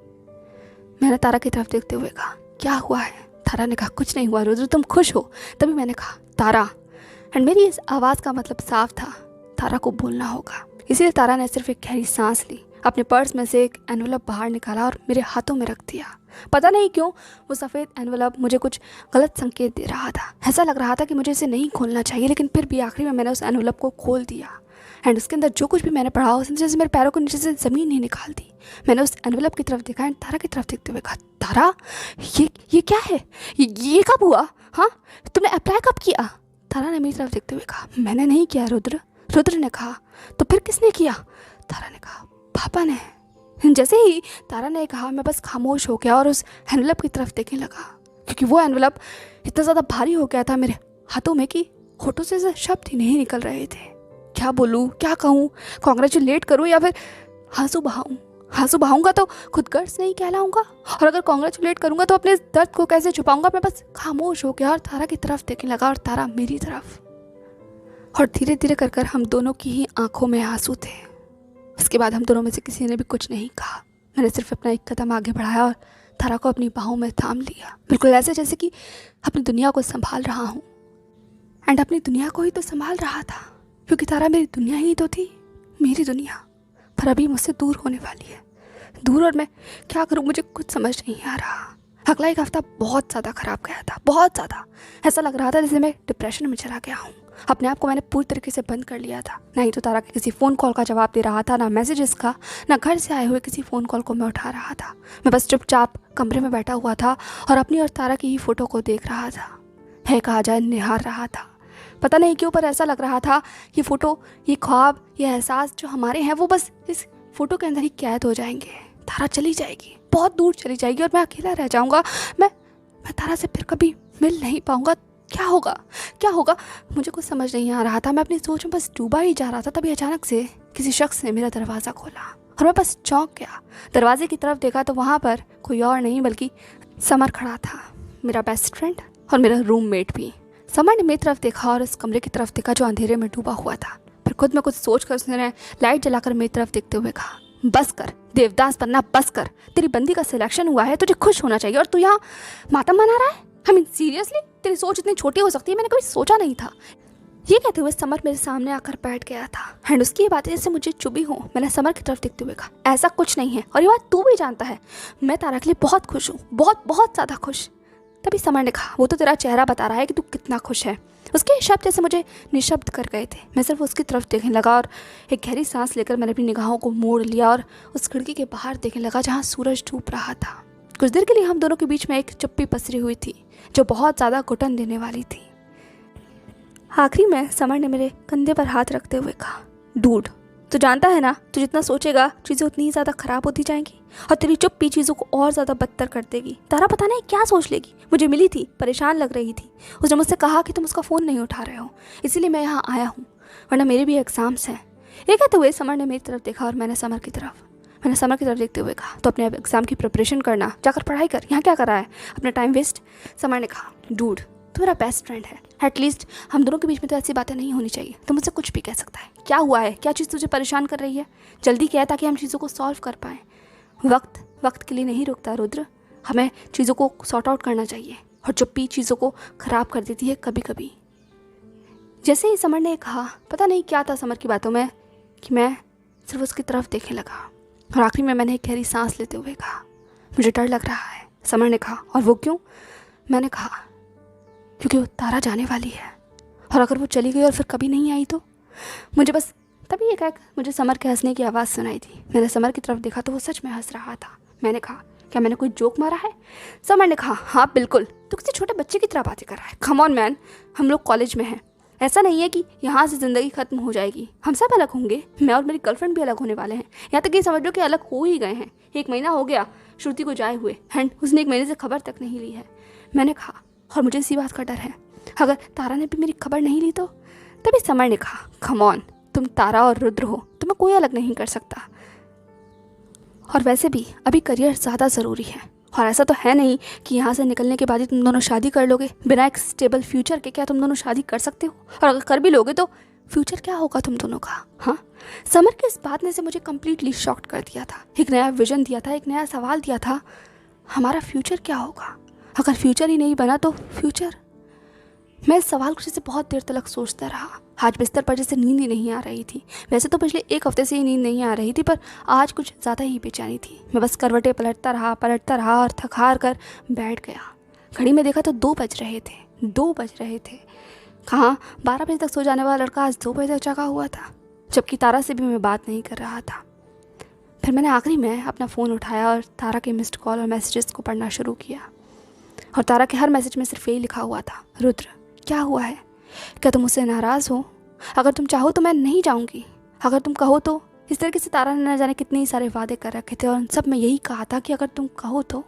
मैंने तारा की तरफ देखते हुए कहा, क्या हुआ है? तारा ने कहा, कुछ नहीं हुआ रुद्र, तुम खुश हो? तभी मैंने कहा, तारा। एंड मेरी इस आवाज़ का मतलब साफ था, तारा को बोलना होगा। इसीलिए तारा ने सिर्फ एक गहरी सांस ली, अपने पर्स में से एक एनवलप बाहर निकाला और मेरे हाथों में रख दिया। पता नहीं क्यों वो सफ़ेद एनवलप मुझे कुछ गलत संकेत दे रहा था। ऐसा लग रहा था कि मुझे इसे नहीं खोलना चाहिए, लेकिन फिर भी आखिरी में मैंने उस एनवलप को खोल दिया। एंड उसके अंदर जो कुछ भी मैंने पढ़ा उसने जैसे मेरे पैरों को नीचे से ज़मीन नहीं निकाल दी। मैंने उस एनवलप की तरफ देखा एंड तारा की तरफ देखते हुए कहा, तारा ये क्या है, ये कब हुआ? हाँ, तुमने अप्लाई कब किया? तारा ने मेरी तरफ देखते हुए कहा, मैंने नहीं किया रुद्र ने कहा। तो फिर किसने किया? तारा ने कहा, पापा ने। जैसे ही तारा ने कहा मैं बस खामोश हो गया और उस एनवलप की तरफ देखने लगा, क्योंकि वो एनवलप इतना ज़्यादा भारी हो गया था मेरे हाथों में कि होठों से शब्द ही नहीं निकल रहे थे। क्या बोलूँ, क्या कहूँ, कॉन्ग्रेचुलेट करूँ या फिर आंसू बहाऊँ? आंसू बहाऊँगा तो खुद गर्ज नहीं कहलाऊँगा, और अगर कॉन्ग्रेचुलेट करूँगा तो अपने दर्द को कैसे छुपाऊँगा? मैं बस खामोश हो गया और तारा की तरफ देखने लगा और तारा मेरी तरफ, और धीरे धीरे कर हम दोनों की ही आंखों में आंसू थे। उसके बाद हम दोनों में से किसी ने भी कुछ नहीं कहा। मैंने सिर्फ अपना एक कदम आगे बढ़ाया और तारा को अपनी बाहों में थाम लिया, बिल्कुल ऐसे जैसे कि अपनी दुनिया को संभाल रहा हूँ। एंड अपनी दुनिया को ही तो संभाल रहा था, क्योंकि तारा मेरी दुनिया ही तो थी, मेरी दुनिया। पर अभी मुझसे दूर होने वाली है, दूर, और मैं क्या करूँ मुझे कुछ समझ नहीं आ रहा। अगला एक हफ्ता बहुत ज़्यादा ख़राब गया था, बहुत ज़्यादा। ऐसा लग रहा था जैसे मैं डिप्रेशन में चला गया हूँ। अपने आप को मैंने पूरी तरीके से बंद कर लिया था। ना ही तो तारा के किसी फ़ोन कॉल का जवाब दे रहा था, ना मैसेजेस का, ना घर से आए हुए किसी फ़ोन कॉल को मैं उठा रहा था। मैं बस चुपचाप कमरे में बैठा हुआ था और अपनी और तारा की ही फ़ोटो को देख रहा था, है कहा जाए निहार रहा था। पता नहीं क्यों, पर ऐसा लग रहा था ये फ़ोटो, ये ख्वाब, ये एहसास जो हमारे हैं वो बस इस फ़ोटो के अंदर ही कैद हो जाएंगे। तारा चली जाएगी, बहुत दूर चली जाएगी, और मैं अकेला रह जाऊँगा। मैं तारा से फिर कभी मिल नहीं पाऊँगा। क्या होगा, क्या होगा? मुझे कुछ समझ नहीं आ रहा था। मैं अपनी सोच में बस डूबा ही जा रहा था। तभी अचानक से किसी शख्स ने मेरा दरवाज़ा खोला और मैं बस चौंक गया। दरवाजे की तरफ देखा तो वहाँ पर कोई और नहीं बल्कि समर खड़ा था, मेरा बेस्ट फ्रेंड और मेरा रूममेट भी। समर ने मेरी तरफ देखा और इस कमरे की तरफ देखा जो अंधेरे में डूबा हुआ था। फिर खुद में कुछ सोच कर उसने लाइट जलाकर मेरी तरफ देखते हुए कहा, बस कर देवदास बनना, बस कर। तेरी बंदी का सिलेक्शन हुआ है, तुझे खुश होना चाहिए और तू यहाँ मातम मना रहा है। आई मीन सीरियसली, तेरी सोच इतनी छोटी हो सकती है, मैंने कभी सोचा नहीं था। ये कहते हुए समर मेरे सामने आकर बैठ गया था एंड उसकी ये बातें जैसे मुझे चुभी हो। मैंने समर की तरफ देखते हुए कहा, ऐसा कुछ नहीं है और ये बात तू भी जानता है। मैं तारा के लिए बहुत खुश हूँ, बहुत बहुत ज़्यादा खुश। तभी समर ने कहा, वो तो तेरा चेहरा बता रहा है कि तू कितना खुश है। उसके शब्द जैसे मुझे निशब्द कर गए थे। मैं सिर्फ उसकी तरफ देखने लगा और एक गहरी सांस लेकर मैंने अपनी निगाहों को मोड़ लिया और उस खिड़की के बाहर देखने लगा जहाँ सूरज डूब रहा था। कुछ देर के लिए हम दोनों के बीच में एक चुप्पी पसरी हुई थी जो बहुत ज़्यादा घुटन देने वाली थी। आखिरी में समर ने मेरे कंधे पर हाथ रखते हुए कहा, डूड, तू जानता है ना, तू जितना सोचेगा चीज़ें उतनी ही ज़्यादा ख़राब होती जाएंगी और तेरी चुप्पी चीज़ों को और ज़्यादा बदतर कर देगी। तारा पता नहीं क्या सोच लेगी। मुझे मिली थी, परेशान लग रही थी। उसने मुझसे कहा कि तुम उसका फ़ोन नहीं उठा रहे हो, इसीलिए मैं यहाँ आया हूँ, वरना मेरे भी एग्ज़ाम्स हैं। ये कहते हुए समर ने मेरी तरफ देखा और मैंने समर की तरफ देखते हुए कहा, तो अपने एग्ज़ाम की प्रिपरेशन करना, जाकर पढ़ाई कर, यहाँ क्या कर रहा है, अपना टाइम वेस्ट। समर ने कहा, डूड, तू मेरा बेस्ट फ्रेंड है, एटलीस्ट हम दोनों के बीच में तो ऐसी बातें नहीं होनी चाहिए। तो मुझसे कुछ भी कह सकता है। क्या हुआ है, क्या चीज़ तुझे परेशान कर रही है? जल्दी क्या है ताकि हम चीज़ों को सॉल्व कर पाएँ। वक्त के लिए नहीं रुकता रुद्र, हमें चीज़ों को सॉर्ट आउट करना चाहिए और चुप्पी चीज़ों को ख़राब कर देती है कभी कभी। जैसे ही समर ने कहा, पता नहीं क्या था समर की बातों में कि मैं सिर्फ उसकी तरफ देखने लगा और आखिरी में मैंने एक गहरी सांस लेते हुए कहा, मुझे डर लग रहा है। समर ने कहा, और वो क्यों? मैंने कहा, क्योंकि वो तारा जाने वाली है और अगर वो चली गई और फिर कभी नहीं आई तो मुझे बस। तभी एक मुझे समर के हंसने की आवाज़ सुनाई थी। मैंने समर की तरफ देखा तो वो सच में हंस रहा था। मैंने कहा, क्या मैंने कोई जोक मारा है? समर ने कहा, हाँ बिल्कुल, तू किसी छोटे बच्चे की तरह बातें कर रहा है। कम ऑन मैन, हम लोग कॉलेज में हैं। ऐसा नहीं है कि यहाँ से ज़िंदगी ख़त्म हो जाएगी, हम सब अलग होंगे। मैं और मेरी गर्लफ्रेंड भी अलग होने वाले हैं, यहाँ तक कि समझ लो कि अलग हो ही गए हैं। 1 महीना हो गया श्रुति को जाए हुए एंड उसने 1 महीने से खबर तक नहीं ली है। मैंने कहा, और मुझे इसी बात का डर है, अगर तारा ने भी मेरी खबर नहीं ली तो। तभी समर ने कहा, कम ऑन, तुम तारा और रुद्र हो, तुम्हें कोई अलग नहीं कर सकता। और वैसे भी अभी करियर ज़्यादा ज़रूरी है और ऐसा तो है नहीं कि यहाँ से निकलने के बाद ही तुम दोनों शादी कर लोगे। बिना एक स्टेबल फ्यूचर के क्या तुम दोनों शादी कर सकते हो? और अगर कर भी लोगे तो फ्यूचर क्या होगा तुम दोनों का? हाँ, समर के इस बात ने से मुझे कम्प्लीटली शॉक्ड कर दिया था। एक नया विजन दिया था, एक नया सवाल दिया था, हमारा फ्यूचर क्या होगा? अगर फ्यूचर ही नहीं बना तो फ्यूचर। मैं इस सवाल को जैसे बहुत देर तक सोचता रहा। आज बिस्तर पर जैसे नींद ही नहीं आ रही थी। वैसे तो पिछले 1 हफ्ते से ही नींद नहीं आ रही थी, पर आज कुछ ज़्यादा ही बेचैनी थी। मैं बस करवटें पलटता रहा और थक हार कर बैठ गया। घड़ी में देखा तो 2 बज रहे थे। कहाँ 12 बजे तक सो जाने वाला लड़का आज 2 बजे तक जगा हुआ था, जबकि तारा से भी मैं बात नहीं कर रहा था। फिर मैंने आखिरी में अपना फ़ोन उठाया और तारा के मिस्ड कॉल और मैसेजेस को पढ़ना शुरू किया। और तारा के हर मैसेज में सिर्फ यही लिखा हुआ था, रुद्र क्या हुआ है? क्या तुम मुझसे नाराज़ हो? अगर तुम चाहो तो मैं नहीं जाऊंगी, अगर तुम कहो तो। इस तरीके से तारा ने न जाने कितने ही सारे वादे कर रखे थे और उन सब में यही कहा था कि अगर तुम कहो तो।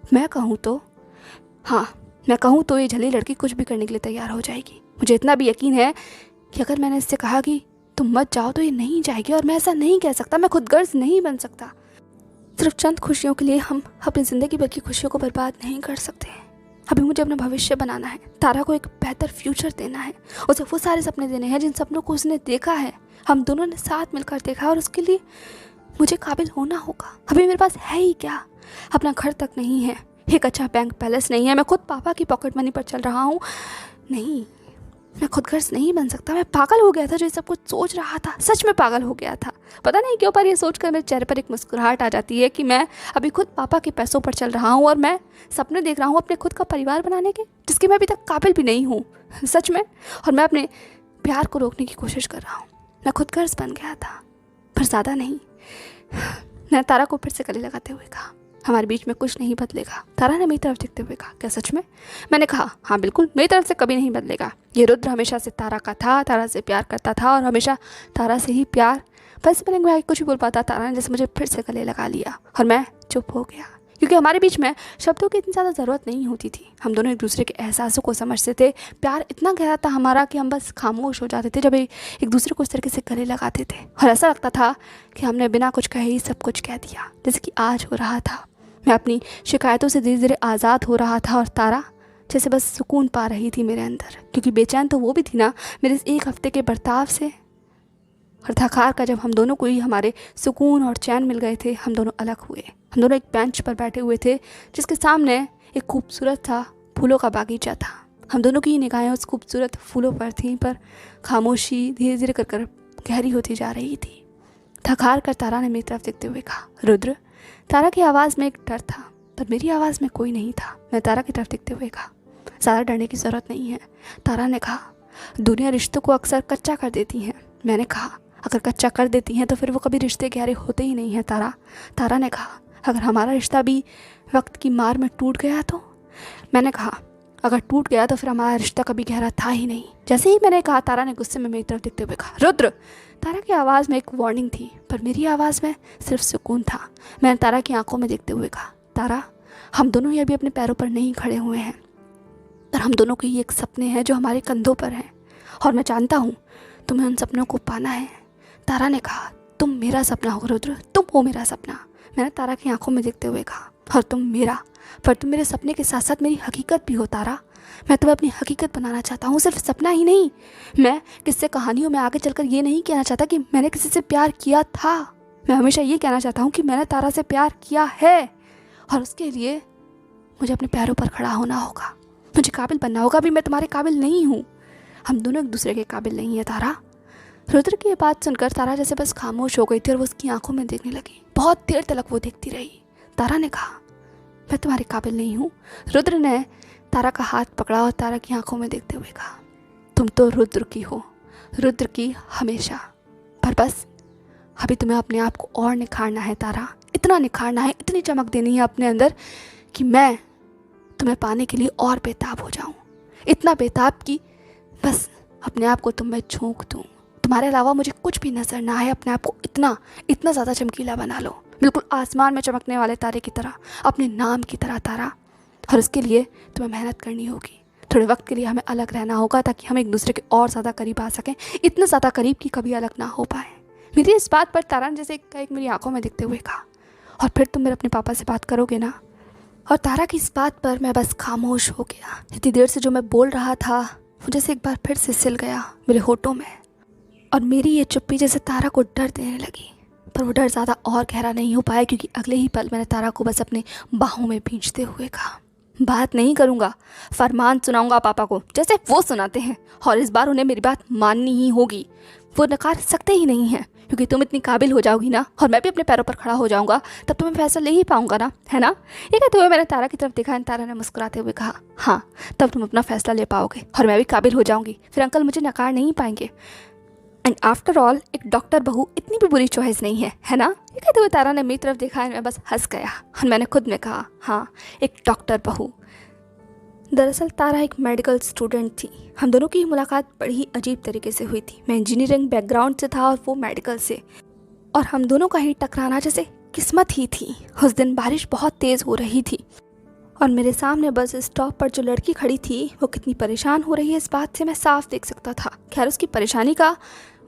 मैं कहूँ तो, हाँ मैं कहूँ तो ये झली लड़की कुछ भी करने के लिए तैयार हो जाएगी। मुझे इतना भी यकीन है कि अगर मैंने इससे कहा कि तुम मत जाओ तो ये नहीं जाएगी। और मैं ऐसा नहीं कह सकता, मैं खुदगर्ज नहीं बन सकता। सिर्फ चंद खुशियों के लिए हम अपनी ज़िंदगी भर की खुशियों को बर्बाद नहीं कर सकते। अभी मुझे अपना भविष्य बनाना है, तारा को एक बेहतर फ्यूचर देना है, उसे वो सारे सपने देने हैं जिन सपनों को उसने देखा है, हम दोनों ने साथ मिलकर देखा। और उसके लिए मुझे काबिल होना होगा। अभी मेरे पास है ही क्या? अपना घर तक नहीं है, एक अच्छा बैंक बैलेंस नहीं है, मैं खुद पापा की पॉकेट मनी पर चल रहा हूँ। नहीं, मैं खुदगर्ज नहीं बन सकता। मैं पागल हो गया था जो ये सब कुछ सोच रहा था, सच में पागल हो गया था। पता नहीं क्यों, पर ये सोचकर मेरे चेहरे पर एक मुस्कुराहट आ जाती है कि मैं अभी खुद पापा के पैसों पर चल रहा हूँ और मैं सपने देख रहा हूँ अपने खुद का परिवार बनाने के, जिसके मैं अभी तक काबिल भी नहीं हूँ सच में। और मैं अपने प्यार को रोकने की कोशिश कर रहा हूँ। मैं खुदगर्ज बन गया था, पर ज़्यादा नहीं। मैं तारा को फिर से गले लगाते हुए कहा, हमारे बीच में कुछ नहीं बदलेगा। तारा ने मेरी तरफ देखते हुए कहा, क्या सच में? मैंने कहा, हाँ बिल्कुल, मेरी तरफ से कभी नहीं बदलेगा। ये रुद्र हमेशा से तारा का था, तारा से प्यार करता था और हमेशा तारा से ही प्यार। वैसे मैंने कुछ भी बोल पाता, तारा ने जैसे मुझे फिर से गले लगा लिया और मैं चुप हो गया। क्योंकि हमारे बीच में शब्दों की इतनी ज़्यादा ज़रूरत नहीं होती थी। हम दोनों एक दूसरे के एहसासों को समझते थे। प्यार इतना गहरा था हमारा कि हम बस खामोश हो जाते थे जब एक दूसरे को इस तरीके से गले लगाते थे, और ऐसा लगता था कि हमने बिना कुछ कहे ही सब कुछ कह दिया, जैसे कि आज हो रहा था। मैं अपनी शिकायतों से धीरे धीरे आज़ाद हो रहा था, और तारा जैसे बस सुकून पा रही थी मेरे अंदर, क्योंकि बेचैन तो वो भी थी ना मेरे इस एक हफ्ते के बर्ताव से। और थकार का जब हम दोनों को ही हमारे सुकून और चैन मिल गए थे, हम दोनों अलग हुए। हम दोनों एक बेंच पर बैठे हुए थे जिसके सामने एक खूबसूरत सा फूलों का बागीचा था। हम दोनों की निगाहें उस खूबसूरत फूलों पर थीं, पर खामोशी धीरे धीरे कर कर गहरी होती जा रही थी। थकार कर तारा ने मेरी तरफ देखते हुए कहा, रुद्र। तारा की आवाज़ में एक डर था, पर मेरी आवाज़ में कोई नहीं था। मैं तारा की तरफ देखते हुए कहा, ज़्यादा डरने की ज़रूरत नहीं है। तारा ने कहा, दुनिया रिश्तों को अक्सर कच्चा कर देती है। मैंने कहा, अगर कच्चा कर देती हैं तो फिर वो कभी रिश्ते गहरे होते ही नहीं हैं तारा। तारा ने कहा, अगर हमारा रिश्ता भी वक्त की मार में टूट गया तो? मैंने कहा, अगर टूट गया तो फिर हमारा रिश्ता कभी गहरा था ही नहीं। जैसे ही मैंने कहा, तारा ने गुस्से में मेरी तरफ देखते हुए कहा, रुद्र। तारा की आवाज़ में एक वार्निंग थी, पर मेरी आवाज़ में सिर्फ सुकून था। मैंने तारा की आंखों में देखते हुए कहा, तारा, हम दोनों ही अभी अपने पैरों पर नहीं खड़े हुए हैं, पर हम दोनों के ही एक सपने हैं जो हमारे कंधों पर हैं, और मैं जानता हूँ तुम्हें उन सपनों को पाना है। तारा ने कहा, तुम मेरा सपना हो रुद्र, तुम हो मेरा सपना। मैंने तारा की आंखों में देखते हुए कहा, और तुम मेरा, पर तुम मेरे सपने के साथ साथ मेरी हकीकत भी हो तारा। मैं तुम्हें अपनी हकीकत बनाना चाहता हूँ, सिर्फ सपना ही नहीं। मैं किससे कहानियों में आगे चलकर ये नहीं कहना चाहता कि मैंने किसी से प्यार किया था। मैं हमेशा ये कहना चाहता हूँ कि मैंने तारा से प्यार किया है, और उसके लिए मुझे अपने पैरों पर खड़ा होना होगा। मुझे काबिल बनना होगा। अभी मैं तुम्हारे काबिल नहीं हूँ। हम दोनों एक दूसरे के काबिल नहीं है तारा। रुद्र की ये बात सुनकर तारा जैसे बस खामोश हो गई थी और वो उसकी आंखों में देखने लगी। बहुत देर तक वो देखती रही। तारा ने कहा, मैं तुम्हारे काबिल नहीं हूँ। रुद्र ने तारा का हाथ पकड़ा और तारा की आंखों में देखते हुए कहा, तुम तो रुद्र की हो, रुद्र की हमेशा। पर बस अभी तुम्हें अपने आप को और निखारना है तारा। इतना निखारना है, इतनी चमक देनी है अपने अंदर कि मैं तुम्हें पाने के लिए और बेताब हो जाऊं। इतना बेताब कि बस अपने आप को तुम्हें झोंक दूं। तुम्हारे अलावा मुझे कुछ भी नजर ना आए। अपने आप को इतना इतना ज़्यादा चमकीला बना लो, बिल्कुल आसमान में चमकने वाले तारे की तरह, अपने नाम की तरह तारा। और उसके लिए तुम्हें मेहनत करनी होगी। थोड़े वक्त के लिए हमें अलग रहना होगा ताकि हम एक दूसरे के और ज़्यादा करीब आ सकें, इतना ज़्यादा करीब कि कभी अलग ना हो पाए। मेरी इस बात पर तारा ने जैसे एक मेरी आंखों में देखते हुए कहा, और फिर तुम मेरे अपने पापा से बात करोगे ना? और तारा की इस बात पर मैं बस खामोश हो गया। इतनी देर से जो मैं बोल रहा था वो जैसे एक बार फिर से सिल गया मेरे होठों में, और मेरी ये चुप्पी जैसे तारा को डर देने लगी। पर वो डर ज़्यादा और गहरा नहीं हो पाया, क्योंकि अगले ही पल मैंने तारा को बस अपने बाहों में भींचते हुए कहा, बात नहीं करूँगा, फरमान सुनाऊंगा पापा को जैसे वो सुनाते हैं, और इस बार उन्हें मेरी बात माननी ही होगी। वो नकार सकते ही नहीं हैं, क्योंकि तुम इतनी काबिल हो जाओगी ना, और मैं भी अपने पैरों पर खड़ा हो जाऊंगा, तब तुम्हें फैसला ले ही पाऊंगा ना, है ना? ये कहते हुए मैंने तारा की तरफ देखा। तारा ने मुस्कुराते हुए कहा, हाँ, तब तुम अपना फैसला ले पाओगे और मैं भी काबिल हो जाऊंगी। फिर अंकल मुझे नकार नहीं पाएंगे। एंड आफ्टर ऑल एक डॉक्टर बहू इतनी भी बुरी चॉइस नहीं है ना? ये कहते हुए तारा ने मेरी तरफ देखा। मैं बस हंस गया और मैंने खुद में कहा, हाँ, एक डॉक्टर बहू। दरअसल तारा एक मेडिकल स्टूडेंट थी। हम दोनों की मुलाकात बड़ी ही अजीब तरीके से हुई थी। मैं इंजीनियरिंग बैकग्राउंड से था और वो मेडिकल से, और हम दोनों का ही टकराना जैसे किस्मत ही थी। उस दिन बारिश बहुत तेज़ हो रही थी और मेरे सामने बस स्टॉप पर जो लड़की खड़ी थी वो कितनी परेशान हो रही है इस बात से मैं साफ देख सकता था। खैर उसकी परेशानी का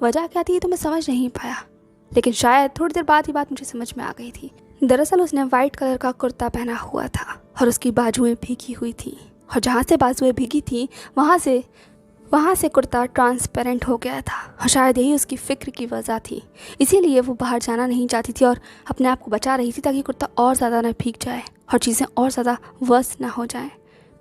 वजह क्या थी तो मैं समझ नहीं पाया, लेकिन शायद थोड़ी देर बाद ही बात मुझे समझ में आ गई थी। दरअसल उसने वाइट कलर का कुर्ता पहना हुआ था और उसकी बाजुएं भीगी हुई थी, और जहाँ से बाजुएं भीगी थी वहाँ से कुर्ता ट्रांसपेरेंट हो गया था, और शायद यही उसकी फ़िक्र की वजह थी। इसीलिए वो बाहर जाना नहीं चाहती थी और अपने आप को बचा रही थी ताकि कुर्ता और ज़्यादा न भीग जाए और चीज़ें और ज़्यादा वर्स ना हो जाएं।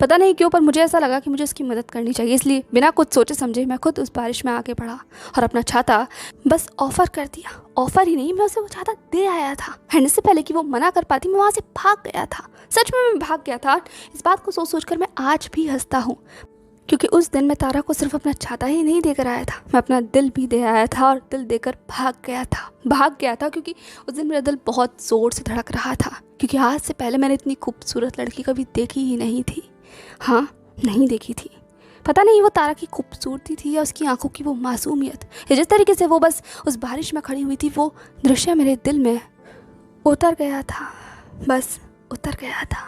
पता नहीं क्यों, पर मुझे ऐसा लगा कि मुझे उसकी मदद करनी चाहिए। इसलिए बिना कुछ सोचे समझे मैं खुद उस बारिश में आगे बढ़ा और अपना छाता बस ऑफ़र कर दिया। ऑफ़र ही नहीं, मैं उसे वो छाता दे आया था। एंड इससे पहले कि वो मना कर पाती मैं वहाँ से भाग गया था। सच में मैं भाग गया था। इस बात को सोच कर मैं आज भी हंसता हूँ, क्योंकि उस दिन मैं तारा को सिर्फ अपना छाता ही नहीं देकर आया था, मैं अपना दिल भी दे आया था और दिल देकर भाग गया था क्योंकि उस दिन मेरा दिल बहुत ज़ोर से धड़क रहा था, क्योंकि आज से पहले मैंने इतनी खूबसूरत लड़की कभी देखी ही नहीं थी। हाँ, नहीं देखी थी। पता नहीं वो तारा की खूबसूरती थी या उसकी आंखों की वो मासूमियत, या जिस तरीके से वो बस उस बारिश में खड़ी हुई थी, वो दृश्य मेरे दिल में उतर गया था। बस उतर गया था,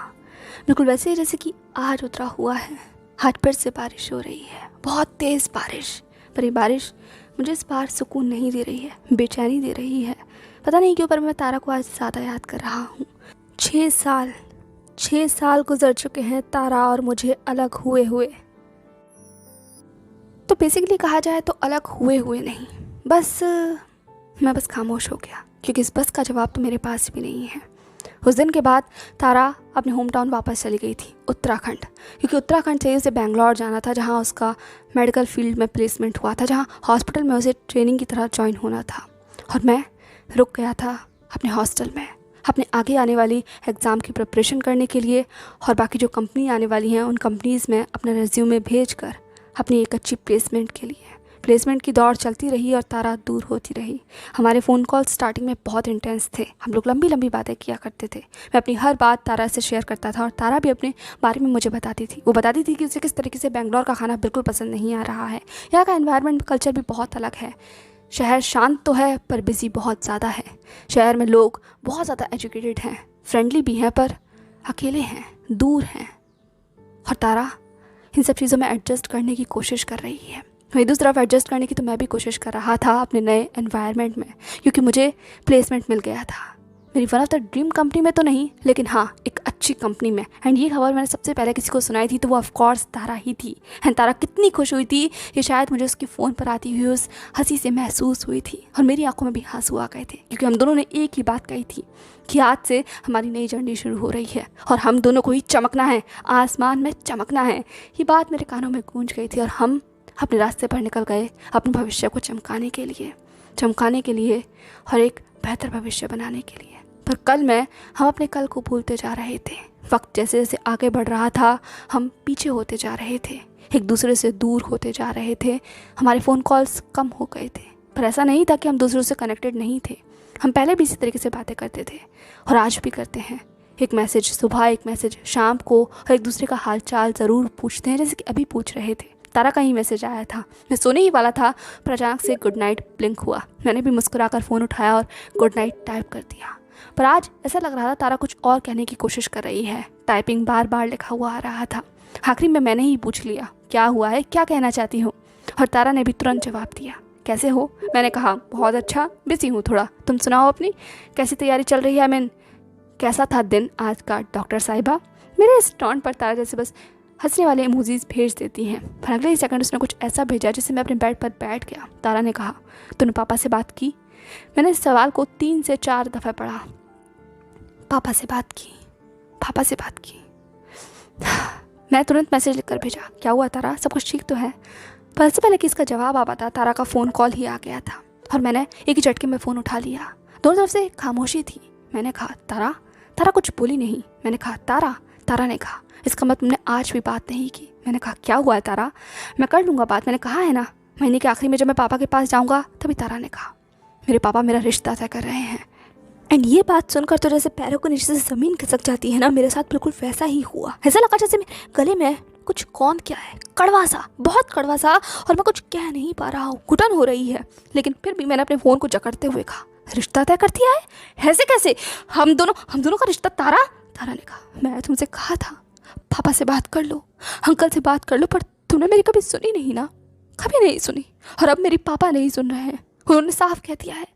बिल्कुल वैसे ही जैसे कि आज उतरा हुआ है। हाथ पैर से बारिश हो रही है, बहुत तेज़ बारिश। पर ये बारिश मुझे इस बार सुकून नहीं दे रही है, बेचैनी दे रही है। पता नहीं क्यों, पर मैं तारा को आज ज़्यादा याद कर रहा हूँ। 6 साल गुजर चुके हैं तारा और मुझे अलग हुए हुए। तो बेसिकली कहा जाए तो अलग हुए हुए नहीं, बस मैं बस खामोश हो गया, क्योंकि इस बस का जवाब तो मेरे पास भी नहीं है। उस दिन के बाद तारा अपने होम टाउन वापस चली गई थी, उत्तराखंड, क्योंकि उत्तराखंड से उसे बेंगलोर जाना था, जहाँ उसका मेडिकल फील्ड में प्लेसमेंट हुआ था, जहाँ हॉस्पिटल में उसे ट्रेनिंग की तरह ज्वाइन होना था। और मैं रुक गया था अपने हॉस्टल में, अपने आगे आने वाली एग्ज़ाम की प्रिपरेशन करने के लिए, और बाकी जो कंपनी आने वाली हैं उन कंपनीज़ में अपना रेज्यूमे भेजकर अपनी एक अच्छी प्लेसमेंट के लिए। प्लेसमेंट की दौड़ चलती रही और तारा दूर होती रही। हमारे फ़ोन कॉल स्टार्टिंग में बहुत इंटेंस थे, हम लोग लंबी लंबी बातें किया करते थे। मैं अपनी हर बात तारा से शेयर करता था और तारा भी अपने बारे में मुझे बताती थी। वो बताती थी कि उसे किस तरीके से बेंगलोर का खाना बिल्कुल पसंद नहीं आ रहा है। यहाँ का एनवायरनमेंट कल्चर भी बहुत अलग है। शहर शांत तो है पर बिजी बहुत ज़्यादा है। शहर में लोग बहुत ज़्यादा एजुकेटेड हैं, फ्रेंडली भी हैं, पर अकेले हैं, दूर हैं। और तारा इन सब चीज़ों में एडजस्ट करने की कोशिश कर रही है। वहीं दूसरी तरफ एडजस्ट करने की तो मैं भी कोशिश कर रहा था अपने नए एनवायरनमेंट में, क्योंकि मुझे प्लेसमेंट मिल गया था। मेरी one of the dream company में तो नहीं, लेकिन हाँ एक अच्छी कंपनी में। एंड ये खबर मैंने सबसे पहले किसी को सुनाई थी तो वो ऑफकोर्स तारा ही थी। एंड तारा कितनी खुश हुई थी ये शायद मुझे उसके फ़ोन पर आती हुई उस हंसी से महसूस हुई थी, और मेरी आंखों में भी आंसू आ गए थे, क्योंकि हम दोनों ने एक ही बात कही थी कि आज से हमारी नई जर्नी शुरू हो रही है और हम दोनों को ही चमकना है, आसमान में चमकना है। ये बात मेरे कानों में गूंज गई थी और हम अपने रास्ते पर निकल गए अपने भविष्य को चमकाने के लिए और एक बेहतर भविष्य बनाने के लिए। पर हम अपने कल को भूलते जा रहे थे। वक्त जैसे जैसे आगे बढ़ रहा था हम पीछे होते जा रहे थे, एक दूसरे से दूर होते जा रहे थे। हमारे फ़ोन कॉल्स कम हो गए थे, पर ऐसा नहीं था कि हम दूसरों से कनेक्टेड नहीं थे। हम पहले भी इसी तरीके से बातें करते थे और आज भी करते हैं। एक मैसेज सुबह, एक मैसेज शाम को, और एक दूसरे का हाल चाल ज़रूर पूछते हैं, जैसे कि अभी पूछ रहे थे। तारा का ही मैसेज आया था, मैं सोने ही वाला था, पर अचानक से गुड नाइट ब्लिंक हुआ। मैंने भी मुस्कुराकर फ़ोन उठाया और गुड नाइट टाइप कर दिया। पर आज ऐसा लग रहा था तारा कुछ और कहने की कोशिश कर रही है। टाइपिंग बार बार लिखा हुआ आ रहा था। आखिरी में मैंने ही पूछ लिया, क्या हुआ है, क्या कहना चाहती हो? और तारा ने भी तुरंत जवाब दिया, कैसे हो? मैंने कहा बहुत अच्छा, बिजी हूँ थोड़ा, तुम सुनाओ अपनी, कैसी तैयारी चल रही है? कैसा था दिन आज का डॉक्टर साहिबा? मेरे इस टॉन्ट पर तारा जैसे बस हंसने वाले इमोजीज भेज देती हैं, पर अगले ही सेकंड उसने कुछ ऐसा भेजा जिससे मैं अपने बेड पर बैठ गया। तारा ने कहा, तूने पापा से बात की? मैंने इस सवाल को 3 से 4 दफ़ा पढ़ा। पापा से बात की। मैं तुरंत मैसेज लिखकर भेजा, क्या हुआ तारा, सब कुछ ठीक तो है? पर इससे पहले कि इसका जवाब आ पाता तारा का फ़ोन कॉल ही आ गया था और मैंने एक ही झटके में फ़ोन उठा लिया। दोनों तरफ से खामोशी थी। मैंने कहा, तारा कुछ बोली नहीं। मैंने कहा, तारा ने कहा, इसका मतलब तुमने आज भी बात नहीं की। मैंने कहा, क्या हुआ है तारा, मैं कर लूँगा बात, मैंने कहा है ना। महीने के आखिरी में जब मैं पापा के पास जाऊँगा तभी तारा ने कहा, मेरे पापा मेरा रिश्ता तय कर रहे हैं। एंड ये बात सुनकर तो जैसे पैरों के नीचे से ज़मीन खिसक जाती है ना, मेरे साथ बिल्कुल वैसा ही हुआ। ऐसा लगा जैसे मेरे गले में कुछ कौंध क्या है, कड़वा सा, बहुत कड़वा सा, और मैं कुछ कह नहीं पा रहा हूँ, घुटन हो रही है। लेकिन फिर भी मैंने अपने फ़ोन को जकड़ते हुए कहा, रिश्ता तय कर दिया है? ऐसे कैसे? हम दोनों का रिश्ता? तारा ने कहा, मैं तुमसे कहा था पापा से बात कर लो, अंकल से बात कर लो, पर तुमने मेरी कभी सुनी नहीं ना, कभी नहीं सुनी। और अब मेरे पापा नहीं सुन रहे हैं, उन्होंने साफ कह दिया है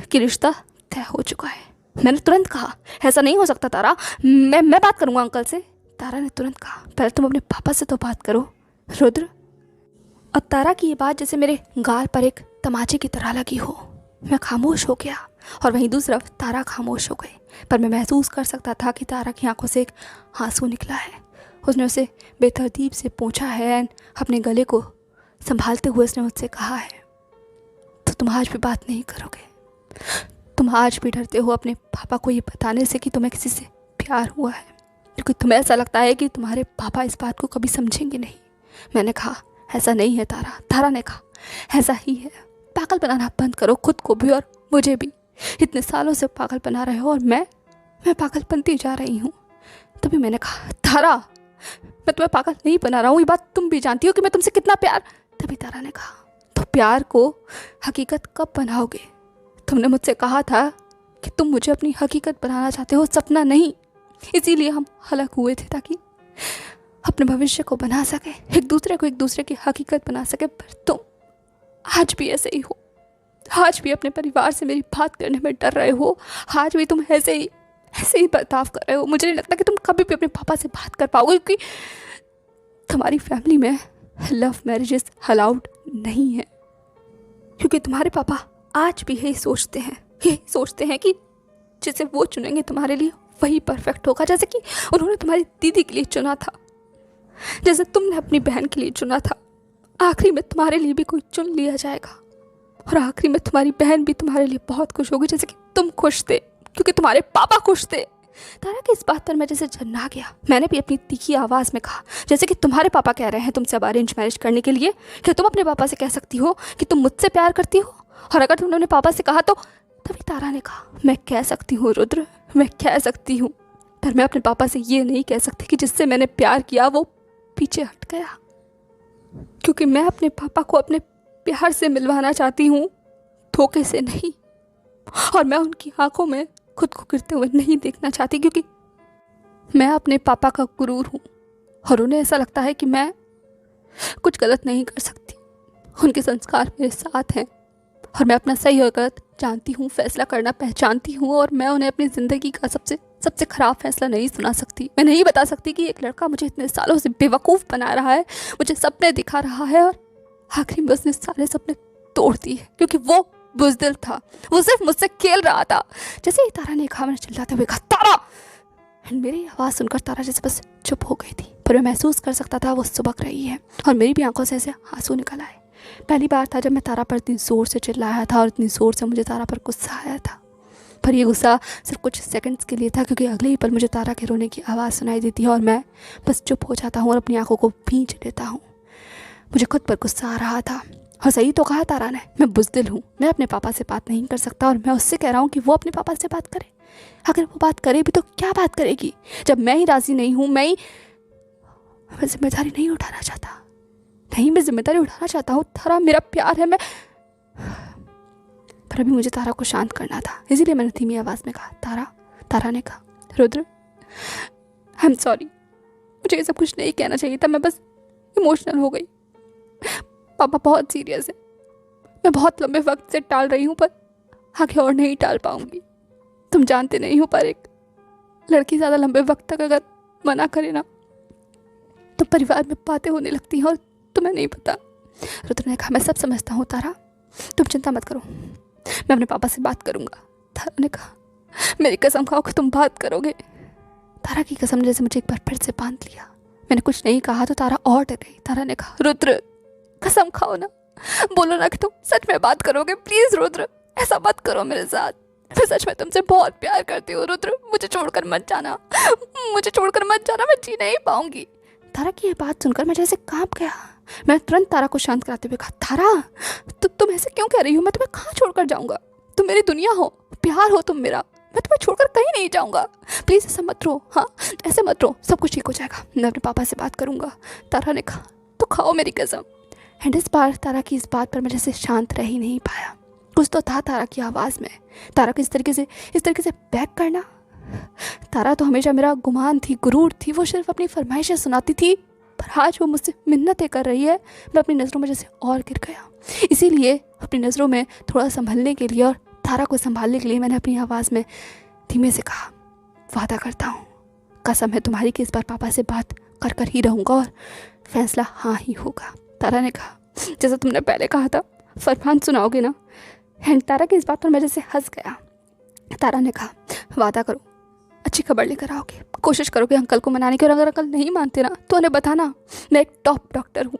कि रिश्ता तय हो चुका है। मैंने तुरंत कहा, ऐसा नहीं हो सकता तारा, मैं बात करूँगा अंकल से। तारा ने तुरंत कहा, पहले तुम अपने पापा से तो बात करो रुद्र। और तारा की ये बात जैसे मेरे गाल पर एक तमाचे की तरह लगी हो। मैं खामोश हो गया और वहीं दूसरी तरफ तारा खामोश हो गई, पर मैं महसूस कर सकता था कि तारा की आंखों से एक आंसू निकला है। उसने उसे बेतरतीब से पूछा है एंड अपने गले को संभालते हुए उसने मुझसे कहा है, तो तुम आज भी बात नहीं करोगे? तुम आज भी डरते हो अपने पापा को ये बताने से कि तुम्हें किसी से प्यार हुआ है, क्योंकि तुम्हें ऐसा लगता है कि तुम्हारे पापा इस बात को कभी समझेंगे नहीं। मैंने कहा, ऐसा नहीं है तारा ने कहा, ऐसा ही है। पागल बनाना बंद करो, खुद को भी और मुझे भी। इतने सालों से पागल बना रहे हो और मैं पागल बनती जा रही हूँ। तभी मैंने कहा, तारा मैं तुम्हें पागल नहीं बना रहा हूँ, ये बात तुम भी जानती हो कि मैं तुमसे कितना प्यार। तभी तारा ने कहा, तो प्यार को हकीकत कब बनाओगे? तुमने मुझसे कहा था कि तुम मुझे अपनी हकीकत बनाना चाहते हो, सपना नहीं। इसीलिए हम अलग हुए थे, ताकि अपने भविष्य को बना सके, एक दूसरे की हकीकत बना सके। पर तुम आज भी ऐसे ही हो, आज भी अपने परिवार से मेरी बात करने में डर रहे हो, आज भी तुम ऐसे ही बर्ताव कर रहे हो। मुझे नहीं लगता कि तुम कभी भी अपने पापा से बात कर पाओगे, क्योंकि तुम्हारी फैमिली में लव मैरिजेस अलाउड नहीं है। क्योंकि तुम्हारे पापा आज भी यही सोचते हैं कि जिसे वो चुनेंगे तुम्हारे लिए वही परफेक्ट होगा, जैसे कि उन्होंने तुम्हारी दीदी के लिए चुना था, जैसे तुमने अपनी बहन के लिए चुना था। आखिरी में तुम्हारे लिए भी कोई चुन लिया जाएगा, और आखिरी में तुम्हारी बहन भी तुम्हारे लिए बहुत खुश होगी, जैसे कि तुम खुश थे क्योंकि तुम्हारे पापा खुश थे। तारा की इस बात पर मैं जैसे झन्ना गया। मैंने भी अपनी तीखी आवाज़ में कहा, जैसे कि तुम्हारे पापा कह रहे हैं तुमसे अब अरेंज मैरिज करने के लिए, क्या तुम अपने पापा से कह सकती हो कि तुम मुझसे प्यार करती हो? और अगर तुमने अपने पापा से कहा तो? तभी तारा ने कहा, मैं कह सकती हूँ रुद्र, मैं कह सकती हूँ, पर मैं अपने पापा से ये नहीं कह सकती कि जिससे मैंने प्यार किया वो पीछे हट गया। क्योंकि मैं अपने पापा को अपने प्यार से मिलवाना चाहती हूँ, धोखे से नहीं। और मैं उनकी आंखों में खुद को गिरते हुए नहीं देखना चाहती, क्योंकि मैं अपने पापा का गुरूर हूँ और उन्हें ऐसा लगता है कि मैं कुछ गलत नहीं कर सकती। उनके संस्कार मेरे साथ हैं और मैं अपना सही और गलत जानती हूँ, फैसला करना पहचानती हूँ, और मैं उन्हें अपनी ज़िंदगी का सबसे ख़राब फैसला नहीं सुना सकती। मैं नहीं बता सकती कि एक लड़का मुझे इतने सालों से बेवकूफ़ बना रहा है, मुझे सपने दिखा रहा है, और आखिरी में उसने सारे सपने तोड़ दिए क्योंकि वो बुज़दिल था, वो सिर्फ मुझसे खेल रहा था। जैसे ही तारा ने कहा, मैंने चिल्लाते हुए कहा, तारा! मेरी आवाज़ सुनकर तारा जैसे बस चुप हो गई थी, पर मैं महसूस कर सकता था वो सुबक रही है, और मेरी भी आंखों से ऐसे आंसू निकल आए। पहली बार था जब मैं तारा पर इतनी ज़ोर से चिल्लाया था, और इतनी ज़ोर से मुझे तारा पर गुस्सा आया था। पर यह गुस्सा सिर्फ कुछ सेकंड्स के लिए था, क्योंकि अगले ही पल मुझे तारा के रोने की आवाज़ सुनाई देती है और मैं बस चुप हो जाता हूँ और अपनी आंखों को भींच लेता हूँ। मुझे खुद पर गुस्सा आ रहा था, और सही तो कहा तारा ने, मैं बुज़दिल हूँ, मैं अपने पापा से बात नहीं कर सकता, और मैं उससे कह रहा हूँ कि वो अपने पापा से बात करे। अगर वो बात करे भी तो क्या बात करेगी, जब मैं ही राज़ी नहीं हूँ। मैं जिम्मेदारी नहीं उठाना चाहता, मैं जिम्मेदारी उठाना चाहता हूँ। तारा मेरा प्यार है, मैं पर अभी मुझे तारा को शांत करना था, इसीलिए मैंने धीमी आवाज़ में कहा, तारा। तारा ने कहा, रुद्र, आई एम सॉरी, मुझे ये सब कुछ नहीं कहना चाहिए था, मैं बस इमोशनल हो गई। पापा बहुत सीरियस है, मैं बहुत लंबे वक्त से टाल रही हूँ, पर आगे और नहीं टाल पाऊँगी। तुम जानते नहीं हो, पर एक लड़की ज़्यादा लंबे वक्त तक अगर मना करे ना तो परिवार में बातें होने लगती हैं, और तुम्हें नहीं पता। रुद्र ने कहा, मैं सब समझता हूँ तारा, तुम चिंता मत करो, मैं अपने पापा से बात करूँगा। तारा ने कहा, मेरी कसम खाओ कि तुम बात करोगे। तारा की कसम जैसे मुझे एक बार फिर से बांध लिया। मैंने कुछ नहीं कहा तो तारा और डर गई। तारा ने कहा, रुद्र, कसम खाओ ना, बोलो ना कि तुम सच में बात करोगे। प्लीज़ रुद्र, ऐसा मत करो मेरे साथ, मैं सच में तुमसे बहुत प्यार करती हूँ। रुद्र, मुझे छोड़कर मत जाना, मैं जी नहीं पाऊंगी। तारा की ये बात सुनकर मैं जैसे कांप गया। मैं तुरंत तारा को शांत कराते हुए कहा, तारा, तुम ऐसे क्यों कह रही हो? मैं तुम्हें कहाँ छोड़कर जाऊँगा? तुम मेरी दुनिया हो, प्यार हो तुम मेरा, मैं तुम्हें छोड़कर कहीं नहीं जाऊँगा। प्लीज़ ऐसा मत रो, हाँ ऐसे मत रो, सब कुछ ठीक हो जाएगा, मैं अपने पापा से बात करूँगा। तारा ने कहा, तो खाओ मेरी कसम। एंड इस बार तारा की इस बात पर मैं जैसे शांत रह ही नहीं पाया। कुछ तो था तारा की आवाज़ में। तारा को इस तरीके से बैक करना, तारा तो हमेशा मेरा गुमान थी, गुरूर थी, वो सिर्फ अपनी फरमाइशें सुनाती थी, पर आज वो मुझसे मिन्नतें कर रही है। मैं अपनी नज़रों में जैसे और गिर गया। इसीलिए अपनी नज़रों में थोड़ा संभलने के लिए और तारा को संभालने के लिए मैंने अपनी आवाज़ में धीमे से कहा, वादा करता हूँ, कसम है तुम्हारी कि इस बार पापा से बात कर ही रहूँगा और फैसला हाँ ही होगा। तारा ने कहा, जैसा तुमने पहले कहा था, फरमान सुनाओगे ना? एंड तारा की इस बात पर मैं जैसे हंस गया। तारा ने कहा, वादा करो, अच्छी खबर लेकर आओगे, कोशिश करोगे अंकल को मनाने की, और अगर अंकल नहीं मानते ना तो उन्हें बताना मैं एक टॉप डॉक्टर हूँ,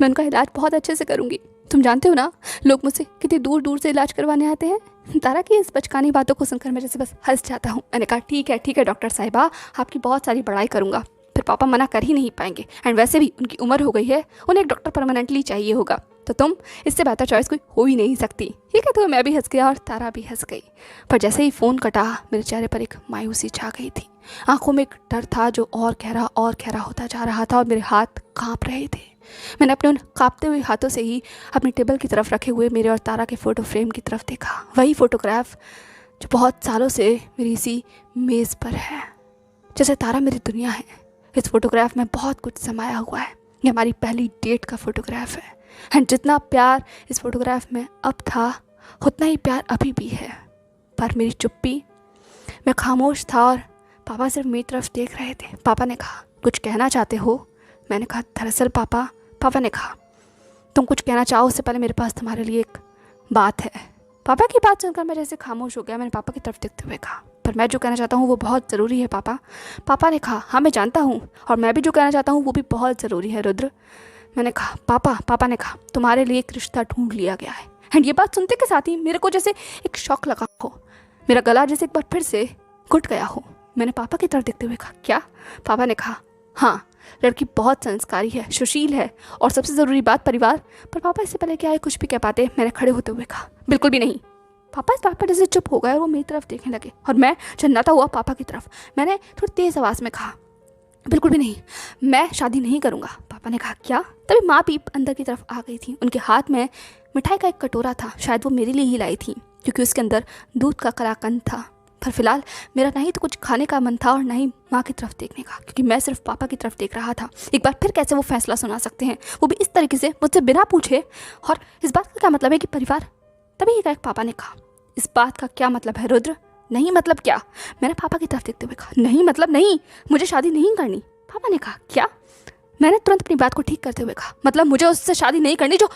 मैं उनका इलाज बहुत अच्छे से करूँगी। तुम जानते हो ना, लोग मुझसे कितनी दूर दूर से इलाज करवाने आते हैं। तारा की इस बचकानी बातों को सुनकर मैं जैसे बस हंस जाता हूँ। मैंने कहा, ठीक है डॉक्टर साहिबा, आपकी बहुत सारी बड़ाई करूँगा, फिर पापा मना कर ही नहीं पाएंगे। एंड वैसे भी उनकी उम्र हो गई है, उन्हें एक डॉक्टर परमानेंटली चाहिए होगा, तो तुम इससे बेहतर चॉइस कोई हो ही नहीं सकती। ये कहते हुए मैं भी हंस गया और तारा भी हंस गई। पर जैसे ही फ़ोन कटा, मेरे चेहरे पर एक मायूसी छा गई थी। आंखों में एक डर था जो और गहरा होता जा रहा था, और मेरे हाथ कांप रहे थे। मैंने अपने उन कांपते हुए हाथों से ही अपनी टेबल की तरफ रखे हुए मेरे और तारा के फ़ोटो फ्रेम की तरफ देखा। वही फ़ोटोग्राफ जो बहुत सालों से मेरी इसी मेज़ पर है, जैसे तारा मेरी दुनिया है। इस फोटोग्राफ में बहुत कुछ समाया हुआ है। ये हमारी पहली डेट का फोटोग्राफ है। एंड जितना प्यार इस फोटोग्राफ में अब था, उतना ही प्यार अभी भी है। पर मेरी चुप्पी, मैं खामोश था और पापा सिर्फ मेरी तरफ देख रहे थे। पापा ने कहा, कुछ कहना चाहते हो? मैंने कहा, दरअसल पापा। पापा ने कहा, तुम कुछ कहना चाहो उससे पहले मेरे पास तुम्हारे लिए एक बात है। पापा की बात सुनकर मैं जैसे खामोश हो गया। मैंने पापा की तरफ देखते हुए कहा, पर मैं जो कहना चाहता हूँ वो बहुत ज़रूरी है पापा। पापा ने कहा, हाँ मैं जानता हूँ, और मैं भी जो कहना चाहता हूँ वो भी बहुत ज़रूरी है रुद्र। मैंने कहा, पापा ने कहा, तुम्हारे लिए एक रिश्ता ढूंढ लिया गया है। एंड ये बात सुनते के साथ ही मेरे को जैसे एक शॉक लगा हो, मेरा गला जैसे एक बार फिर से घुट गया हो। मैंने पापा की तरफ देखते हुए कहा, क्या? पापा ने कहा, हाँ, लड़की बहुत संस्कारी है, सुशील है, और सबसे ज़रूरी बात परिवार। पर पापा इससे पहले क्या है कुछ भी कह पाते, मैंने खड़े होते हुए कहा, बिल्कुल भी नहीं। पापा इस बात पर जैसे चुप हो गए और वो मेरी तरफ देखने लगे, और मैं झन्नाता हुआ पापा की तरफ मैंने थोड़ी तेज़ आवाज़ में कहा, बिल्कुल भी नहीं, मैं शादी नहीं करूँगा। पापा ने कहा, क्या? तभी माँ भी अंदर की तरफ आ गई थी। उनके हाथ में मिठाई का एक कटोरा था, शायद वो मेरे लिए ही लाई थी क्योंकि उसके अंदर दूध का कलाकंद था। पर फिलहाल मेरा ना ही तो कुछ खाने का मन था और ना ही माँ की तरफ देखने का, क्योंकि मैं सिर्फ पापा की तरफ देख रहा था। एक बार फिर कैसे वो फैसला सुना सकते हैं, वो भी इस तरीके से मुझसे बिना पूछे? और इस बात का क्या मतलब है कि परिवार? तभी एक पापा ने कहा, इस बात का क्या मतलब है रुद्र? नहीं मतलब क्या? मैंने पापा की तरफ देखते हुए कहा, नहीं मतलब नहीं, मुझे शादी नहीं करनी। पापा ने कहा, क्या? मैंने तुरंत अपनी बात को ठीक करते हुए कहा, मतलब मुझे उससे शादी नहीं करनी, जो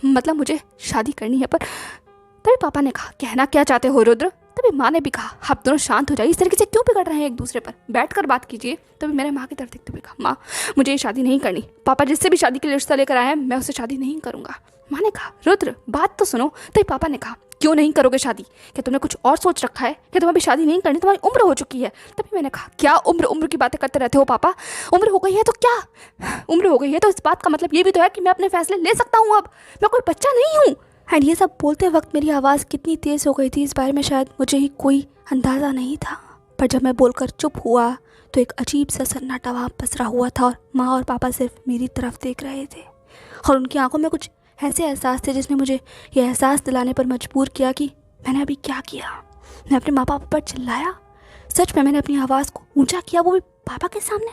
मतलब मुझे शादी करनी है। पर तभी पापा ने कहा, कहना क्या चाहते हो रुद्र? तभी माँ ने भी कहा, आप दोनों शांत हो जाइए, इस तरीके से क्यों बिगड़ रहे हैं एक दूसरे पर, बैठकर बात कीजिए। तभी मैंने माँ की तरफ देखते हुए कहा, माँ मुझे ये शादी नहीं करनी। पापा जिससे भी शादी के लिए रिश्ता लेकर आए हैं, मैं उससे शादी नहीं करूँगा। माँ ने कहा, रुद्र बात तो सुनो। तभी पापा ने कहा, क्यों नहीं करोगे शादी? क्या तुमने कुछ और सोच रखा है? क्या तुम्हें अभी शादी नहीं करनी? तुम्हारी उम्र हो चुकी है। तभी मैंने कहा, क्या उम्र की बातें करते रहते हो पापा? उम्र हो गई है तो क्या? उम्र हो गई है तो इस बात का मतलब ये भी तो है कि मैं अपने फैसले ले सकता हूँ। अब मैं कोई बच्चा नहीं हूँ। एंड ये सब बोलते वक्त मेरी आवाज़ कितनी तेज़ हो गई थी इस बारे में शायद मुझे ही कोई अंदाज़ा नहीं था। पर जब मैं बोलकर चुप हुआ तो एक अजीब सा सन्नाटा वहाँ पसरा हुआ था और माँ और पापा सिर्फ मेरी तरफ देख रहे थे, और उनकी आंखों में कुछ ऐसे एहसास थे जिसने मुझे यह एहसास दिलाने पर मजबूर किया कि मैंने अभी क्या किया। मैं अपने माँ बाप पर चिल्लाया। सच में मैंने अपनी आवाज़ को ऊंचा किया, वो भी पापा के सामने।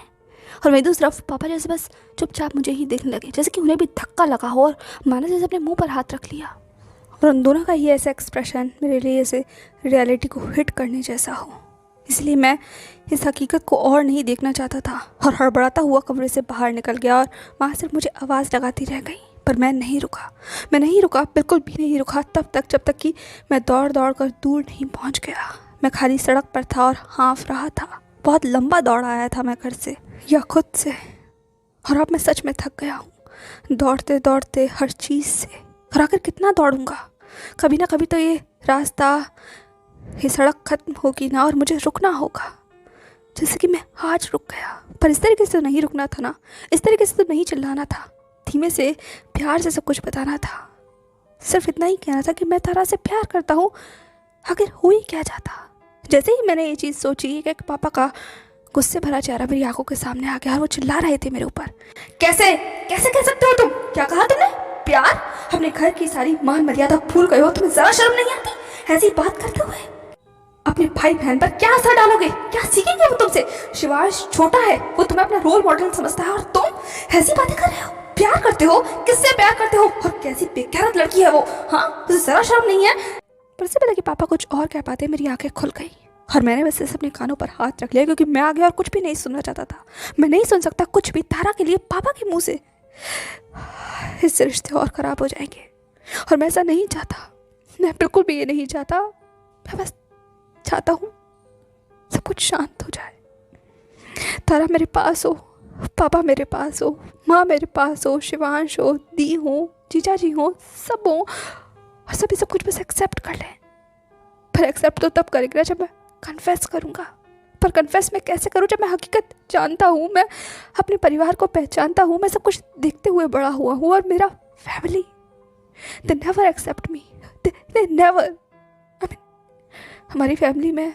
और वहीं दूसरी तरफ पापा जैसे बस चुपचाप मुझे ही देखने लगे, जैसे कि उन्हें भी धक्का लगा हो, और मानो जैसे अपने मुंह पर हाथ रख लिया। और उन दोनों का ही ऐसा एक्सप्रेशन मेरे लिए ऐसे रियलिटी को हिट करने जैसा हो। इसलिए मैं इस हकीकत को और नहीं देखना चाहता था और हड़बड़ाता हुआ कमरे से बाहर निकल गया, और माँ सिर्फ मुझे आवाज़ लगाती रह गई। पर मैं नहीं रुका, बिल्कुल भी नहीं रुका तब तक जब तक कि मैं दौड़ कर दूर नहीं पहुंच गया। मैं खाली सड़क पर था और हाँफ रहा था। बहुत लंबा दौड़ आया था मैं घर से या खुद से, और अब मैं सच में थक गया हूँ दौड़ते दौड़ते हर चीज़ से। और आखिर कितना दौड़ूंगा? कभी ना कभी तो ये रास्ता, ये सड़क खत्म होगी ना, और मुझे रुकना होगा। जैसे कि मैं आज रुक गया। पर इस तरीके से तो नहीं रुकना था ना, इस तरीके से तो नहीं चिल्लाना था, धीमे से प्यार से सब कुछ बताना था। सिर्फ इतना ही कहना था कि मैं तारा से प्यार करता हूँ। आखिर हो ही क्या जाता? जैसे ही मैंने ये चीज़ सोची कि पापा का गुस्से भरा चेहरा मेरी आंखों के सामने आ गया, और वो चिल्ला रहे थे मेरे ऊपर, कैसे कैसे कह सकते हो तुम? क्या कहा तुमने? प्यार? अपने घर की सारी मान मर्यादा भूल गए हो? तुम्हें जरा शर्म नहीं आती ऐसी बात करते हुए? अपने भाई बहन पर क्या असर डालोगे? क्या सीखेंगे वो तुमसे? शिवांश छोटा है, वो तुम्हें अपना रोल मॉडल समझता है, और तुम ऐसी बातें कर रहे हो? प्यार करते हो? किससे प्यार करते हो? और कैसी बेगैरत लड़की है वो? हाँ, तुझे जरा शर्म नहीं है? पर इससे पहले कि पापा कुछ और कह पाते मेरी आंखें खुल गई, और मैंने बस अपने कानों पर हाथ रख लिया, क्योंकि मैं आगे और कुछ भी नहीं सुनना चाहता था। मैं नहीं सुन सकता कुछ भी तारा के लिए पापा के मुंह से। इससे रिश्ते और खराब हो जाएंगे, और मैं ऐसा नहीं चाहता। मैं बिल्कुल भी ये नहीं चाहता। मैं बस चाहता हूँ सब कुछ शांत हो जाए, तारा मेरे पास हो, पापा मेरे पास हो, माँ मेरे पास हो, शिवांश हो, दी हो, जीजा जी हो, सब हो, और सभी सब कुछ बस एक्सेप्ट कर लें। पर एक्सेप्ट तो तब करेंगे जब मैं कन्फेस करूँगा। पर कन्फेस मैं कैसे करूँ जब मैं हकीकत जानता हूँ, मैं अपने परिवार को पहचानता हूँ, मैं सब कुछ देखते हुए बड़ा हुआ हूँ, और मेरा family, they never accept me, they never, I mean, हमारी फैमिली में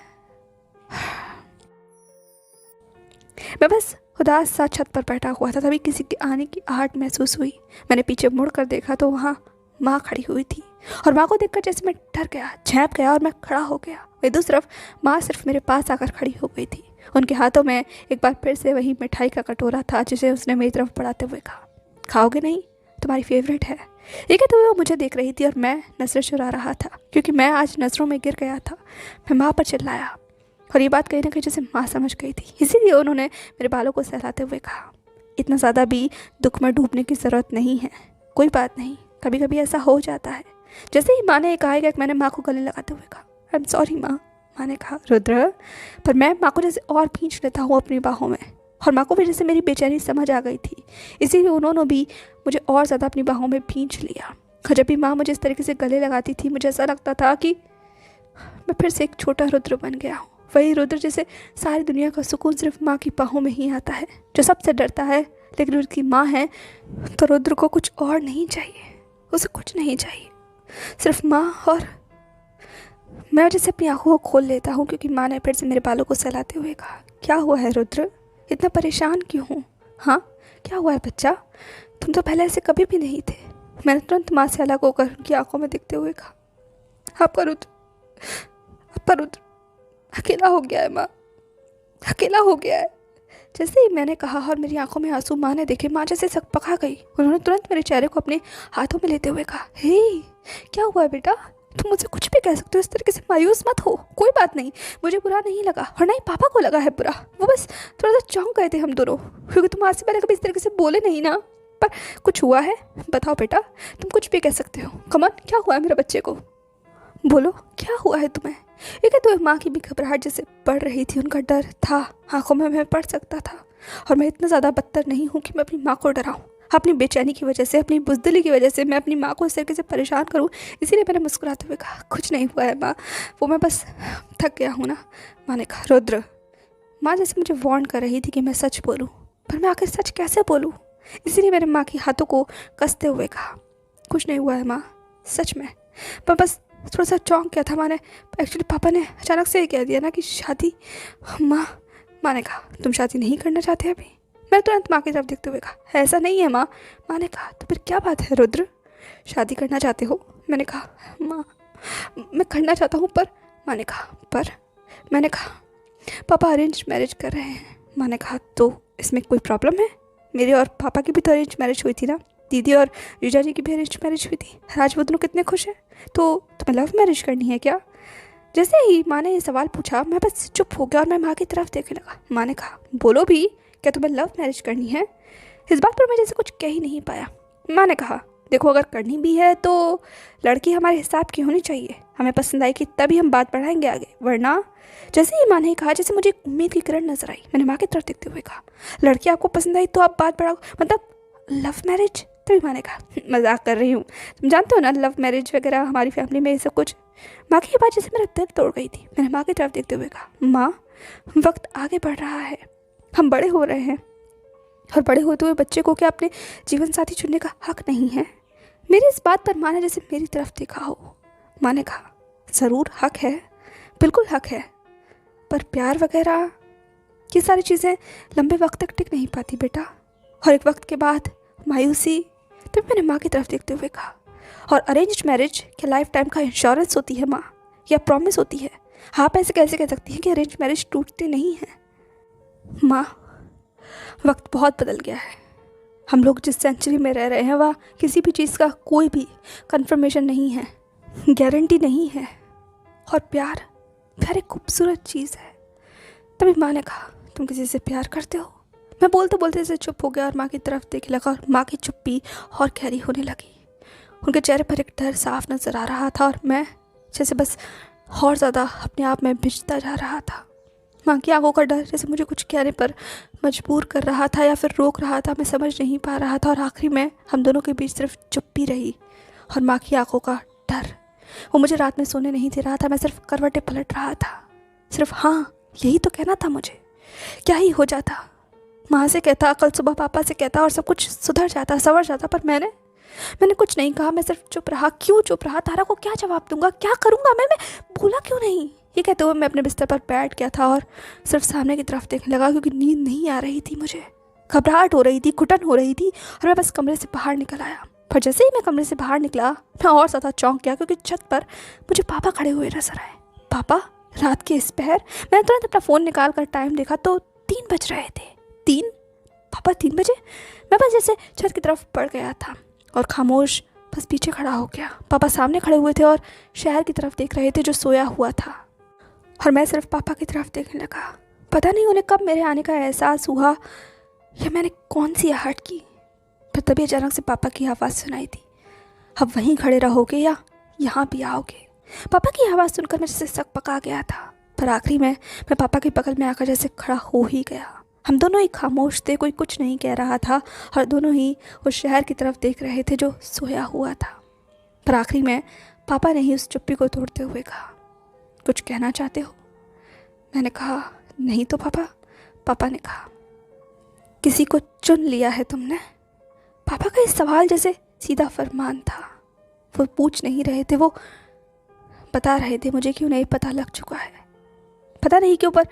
मैं बस उदास सा छत पर बैठा हुआ था, तभी किसी के आने की आहट महसूस हुई। मैंने पीछे मुड़कर देखा तो वहाँ माँ खड़ी हुई थी, और माँ को देखकर जैसे मैं डर गया, झेंप गया, और मैं खड़ा हो गया। वही दूसरी तरफ माँ सिर्फ मेरे पास आकर खड़ी हो गई थी, उनके हाथों में एक बार फिर से वही मिठाई का कटोरा था जिसे उसने मेरी तरफ बढ़ाते हुए कहा, खाओगे नहीं? तुम्हारी फेवरेट है। ये कहते हुए वो मुझे देख रही थी और मैं नजरें चुरा रहा था क्योंकि मैं आज नज़रों में गिर गया था। मैं माँ पर चिल्लाया और ये बात कहीं ना कहीं जैसे माँ समझ गई थी, इसीलिए उन्होंने मेरे बालों को सहलाते हुए कहा, इतना ज़्यादा भी दुख में डूबने की ज़रूरत नहीं है, कोई बात नहीं, कभी कभी ऐसा हो जाता है। जैसे ही माँ ने कहा कि मैंने माँ को गले लगाते हुए कहा, आई एम सॉरी माँ। माँ ने कहा, रुद्र। पर मैं माँ को जैसे और खींच लेता हूँ अपनी बाहों में, और माँ को भी जैसे मेरी बेचैनी समझ आ गई थी, इसीलिए उन्होंने भी मुझे और ज़्यादा अपनी बाहों में खींच लिया। और जब भी माँ मुझे इस तरीके से गले लगाती थी मुझे ऐसा लगता था कि मैं फिर से एक छोटा रुद्र बन गया हूँ। वही रुद्र जिसे सारी दुनिया का सुकून सिर्फ माँ की बाहों में ही आता है, जो सबसे डरता है लेकिन उसकी माँ है तो रुद्र को कुछ और नहीं चाहिए, उसे कुछ नहीं चाहिए, सिर्फ माँ। और मैं जैसे अपनी आंखों को खोल लेता हूँ क्योंकि माँ ने फिर से मेरे बालों को सहलाते हुए कहा, क्या हुआ है रुद्र, इतना परेशान क्यों हूँ? हाँ क्या हुआ है बच्चा, तुम तो पहले ऐसे कभी भी नहीं थे। मैंने तुरंत माँ से अलग होकर उनकी आंखों में देखते हुए कहा, आपका रुद्र अकेला हो गया है माँ, अकेला हो गया है। जैसे ही मैंने कहा और मेरी आंखों में आंसू माँ ने देखे, माँ जैसे सकपका गई। उन्होंने तुरंत मेरे चेहरे को अपने हाथों में लेते हुए कहा, हे क्या हुआ है बेटा, तुम मुझसे कुछ भी कह सकते हो, इस तरीके से मायूस मत हो, कोई बात नहीं, मुझे बुरा नहीं लगा और नहीं पापा को लगा है बुरा, वो बस थोड़ा सा चौंक गए थे हम दोनों, क्योंकि तुम आज से पहले कभी इस तरीके से बोले नहीं ना। पर कुछ हुआ है, बताओ बेटा, तुम कुछ भी कह सकते हो, कमन क्या हुआ है मेरे बच्चे को, बोलो क्या हुआ है तुम्हें। एक तो माँ की भी घबराहट जैसे बढ़ रही थी, उनका डर था आंखों में मैं पढ़ सकता था। और मैं इतना ज़्यादा बदतर नहीं हूँ कि मैं अपनी माँ को डराऊँ, अपनी बेचैनी की वजह से, अपनी बुज़दिली की वजह से मैं अपनी माँ को इस तरीके से परेशान करूँ। इसीलिए मैंने मुस्कुराते हुए कहा, कुछ नहीं हुआ है माँ, वो मैं बस थक गया हूँ ना। माँ ने कहा, रुद्र। माँ जैसे मुझे वार्न कर रही थी कि मैं सच बोलूँ, पर मैं आखिर सच कैसे बोलूँ। इसीलिए मैंने माँ की हाथों को कसते हुए कहा, कुछ नहीं हुआ है माँ, सच में, पर बस थोड़ा सा चौंक गया था। माँ ने एक्चुअली पापा ने अचानक से कह दिया ना कि शादी। माँ ने कहा, तुम शादी नहीं करना चाहते अभी। मैं तुरंत माँ की तरफ देखते हुए कहा, ऐसा नहीं है माँ। माँ ने कहा, तो फिर क्या बात है रुद्र, शादी करना चाहते हो? मैंने कहा, माँ मैं करना चाहता हूँ पर। माँ ने कहा, पर? मैंने कहा, पापा अरेंज मैरिज कर रहे हैं। माँ ने कहा, तो इसमें कोई प्रॉब्लम है? मेरे और पापा की भी तो अरेंज मैरिज हुई थी ना, दीदी और जीजा जी की भी अरेंज मैरिज हुई थी, आज वो दोनों कितने खुश हैं, तो तुम्हें लव मैरिज करनी है क्या? जैसे ही माँ ने ये सवाल पूछा मैं बस चुप हो गया और मैं माँ की तरफ देखने लगा। माँ ने कहा, बोलो भी, क्या तुम्हें लव मैरिज करनी है? इस बात पर मैं जैसे कुछ कह ही नहीं पाया। माँ ने कहा, देखो अगर करनी भी है तो लड़की हमारे हिसाब की होनी चाहिए, हमें पसंद आएगी तभी हम बात बढ़ाएंगे आगे, वरना। जैसे ही माँ ने कहा जैसे मुझे एक उम्मीद की किरण नजर आई। मैंने माँ की तरफ देखते हुए कहा, लड़की आपको पसंद आई तो आप बात बढ़ाओ, मतलब लव मैरिज? तभी माँ ने कहा, मजाक कर रही हूँ, तुम जानते हो ना लव मैरिज वगैरह हमारी फैमिली में ये सब कुछ। माँ की बात जैसे मेरा दिल तोड़ गई थी। मैंने माँ की तरफ देखते हुए कहा, माँ वक्त आगे बढ़ रहा है, हम बड़े हो रहे हैं, और बड़े होते हुए बच्चे को क्या अपने जीवन साथी चुनने का हक नहीं है? मेरी इस बात पर माँ ने जैसे मेरी तरफ देखा हो। माँ ने कहा, ज़रूर हक है, बिल्कुल हक है, पर प्यार वगैरह ये सारी चीज़ें लंबे वक्त तक टिक नहीं पाती बेटा, और एक वक्त के बाद मायूसी। तब मैंने माँ की तरफ देखते हुए कहा, और अरेंज्ड मैरिज क्या लाइफ टाइम का इंश्योरेंस होती है माँ, या प्रॉमिस होती है? आप ऐसे कैसे कह सकती हैं कि अरेंज मैरिज टूटती नहीं है? माँ वक्त बहुत बदल गया है, हम लोग जिस सेंचुरी में रह रहे हैं वहाँ किसी भी चीज़ का कोई भी कंफर्मेशन नहीं है, गारंटी नहीं है, और प्यार एक खूबसूरत चीज़ है। तभी माँ ने कहा, तुम किसी से प्यार करते हो? मैं बोलते बोलते से चुप हो गया और माँ की तरफ देखने लगा, और माँ की चुप्पी और गहरी होने लगी। उनके चेहरे पर एक डर साफ नज़र आ रहा था, और मैं जैसे बस और ज़्यादा अपने आप में भिजता जा रहा था। माँ की आंखों का डर जैसे मुझे कुछ कहने पर मजबूर कर रहा था या फिर रोक रहा था, मैं समझ नहीं पा रहा था। और आखिरी में हम दोनों के बीच सिर्फ चुप्पी रही, और माँ की आंखों का डर वो मुझे रात में सोने नहीं दे रहा था। मैं सिर्फ करवटें पलट रहा था, सिर्फ हाँ यही तो कहना था मुझे, क्या ही हो जाता। माँ से कहता, कल सुबह पापा से कहता, और सब कुछ सुधर जाता, संवर जाता, पर मैंने कुछ नहीं कहा। मैं सिर्फ चुप रहा। क्यों चुप रहा? तारा को क्या जवाब दूंगा, क्या करूंगा मैं बोला क्यों नहीं? ये कहते हुए मैं अपने बिस्तर पर बैठ गया था और सिर्फ सामने की तरफ देखने लगा, क्योंकि नींद नहीं आ रही थी मुझे, घबराहट हो रही थी, घुटन हो रही थी, और मैं बस कमरे से बाहर निकल आया। पर जैसे ही मैं कमरे से बाहर निकला मैं और ज़्यादा चौंक गया, क्योंकि छत पर मुझे पापा खड़े हुए नजर आए। पापा रात के इस पहर मैंने तुरंत अपना फ़ोन निकाल कर टाइम देखा तो 3 बज रहे थे। 3? पापा 3 बजे? मैं बस जैसे छत की तरफ बढ़ गया था और खामोश बस पीछे खड़ा हो गया। पापा सामने खड़े हुए थे और शहर की तरफ देख रहे थे जो सोया हुआ था, और मैं सिर्फ पापा की तरफ देखने लगा। पता नहीं उन्हें कब मेरे आने का एहसास हुआ या मैंने कौन सी आहट की, पर तभी अचानक से पापा की आवाज़ सुनाई दी, अब वहीं खड़े रहोगे या यहाँ भी आओगे? पापा की आवाज़ सुनकर मैं जैसे सकपका गया था, पर आखिरी में मैं पापा के बगल में आकर जैसे खड़ा हो ही गया। हम दोनों ही खामोश थे, कोई कुछ नहीं कह रहा था और दोनों ही उस शहर की तरफ देख रहे थे जो सोया हुआ था। पर आखिरी में पापा ने ही उस चुप्पी को तोड़ते हुए कहा, कुछ कहना चाहते हो? मैंने कहा, नहीं तो पापा। पापा ने कहा, किसी को चुन लिया है तुमने? पापा का इस सवाल जैसे सीधा फरमान था। वो पूछ नहीं रहे थे, वो बता रहे थे मुझे कि उन्हें पता लग चुका है। पता नहीं क्यों, पर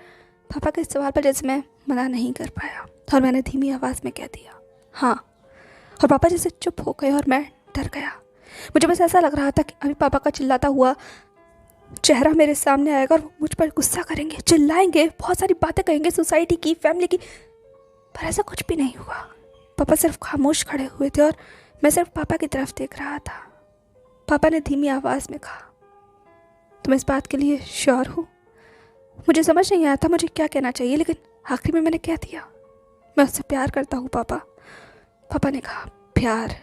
पापा के इस सवाल पर जैसे मैं मना नहीं कर पाया और मैंने धीमी आवाज़ में कह दिया, हाँ। और पापा जैसे चुप हो गए और मैं डर गया। मुझे बस ऐसा लग रहा था कि अभी पापा का चिल्लाता हुआ चेहरा मेरे सामने आएगा और वो मुझ पर गुस्सा करेंगे, चिल्लाएंगे, बहुत सारी बातें कहेंगे सोसाइटी की, फैमिली की, पर ऐसा कुछ भी नहीं हुआ। पापा सिर्फ खामोश खड़े हुए थे और मैं सिर्फ पापा की तरफ देख रहा था। पापा ने धीमी आवाज़ में कहा, तुम इस बात के लिए श्योर हो? मुझे समझ नहीं आया था मुझे क्या कहना चाहिए, लेकिन आखिर में मैंने कह दिया, मैं उससे प्यार करता हूँ पापा। पापा ने कहा, प्यार?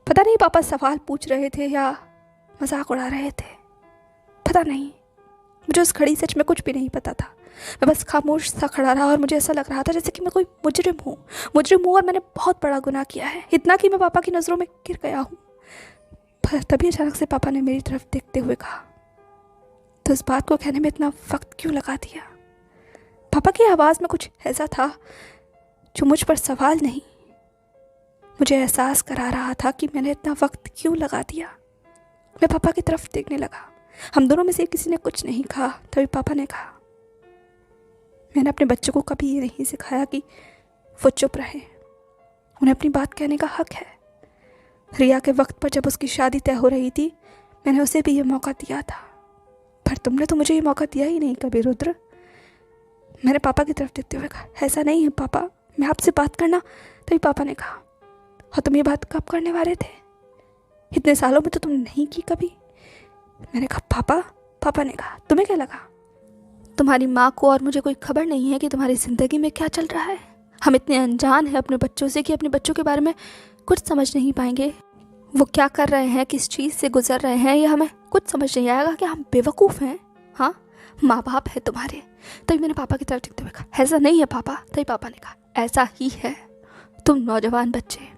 पता नहीं पापा सवाल पूछ रहे थे या मजाक उड़ा रहे थे, पता नहीं। मुझे उस घड़ी सच में कुछ भी नहीं पता था। मैं बस खामोश सा खड़ा रहा और मुझे ऐसा लग रहा था जैसे कि मैं कोई मुजरिम हूँ और मैंने बहुत बड़ा गुनाह किया है, इतना कि मैं पापा की नज़रों में गिर गया हूँ। पर तभी अचानक से पापा ने मेरी तरफ देखते हुए कहा, तो इस बात को कहने में इतना वक्त क्यों लगा दिया? पापा की आवाज़ में कुछ ऐसा था जो मुझ पर सवाल नहीं, मुझे एहसास करा रहा था कि मैंने इतना वक्त क्यों लगा दिया। मैं पापा की तरफ देखने लगा। हम दोनों में से किसी ने कुछ नहीं कहा। तभी पापा ने कहा, मैंने अपने बच्चों को कभी ये नहीं सिखाया कि वो चुप रहे, उन्हें अपनी बात कहने का हक है। रिया के वक्त पर जब उसकी शादी तय हो रही थी, मैंने उसे भी ये मौका दिया था, पर तुमने तो मुझे ये मौका दिया ही नहीं कभी रुद्र। मैंने पापा की तरफ देखते हुए कहा, ऐसा नहीं है पापा, मैं आपसे बात करना। तभी पापा ने कहा, और तुम ये बात कब करने वाले थे? इतने सालों में तो तुम नहीं की कभी। मैंने कहा, पापा। पापा ने कहा, तुम्हें क्या लगा? तुम्हारी माँ को और मुझे कोई खबर नहीं है कि तुम्हारी ज़िंदगी में क्या चल रहा है। हम इतने अनजान हैं अपने बच्चों से कि अपने बच्चों के बारे में कुछ समझ नहीं पाएंगे। वो क्या कर रहे हैं, किस चीज़ से गुजर रहे हैं, ये हमें कुछ समझ नहीं आएगा कि हम बेवकूफ़ हैं। हाँ, माँ बाप है तुम्हारे। तभी मैंने पापा की तरफ देखते हुए कहा, ऐसा नहीं है पापा। तभी पापा ने कहा, ऐसा ही है। तुम नौजवान बच्चे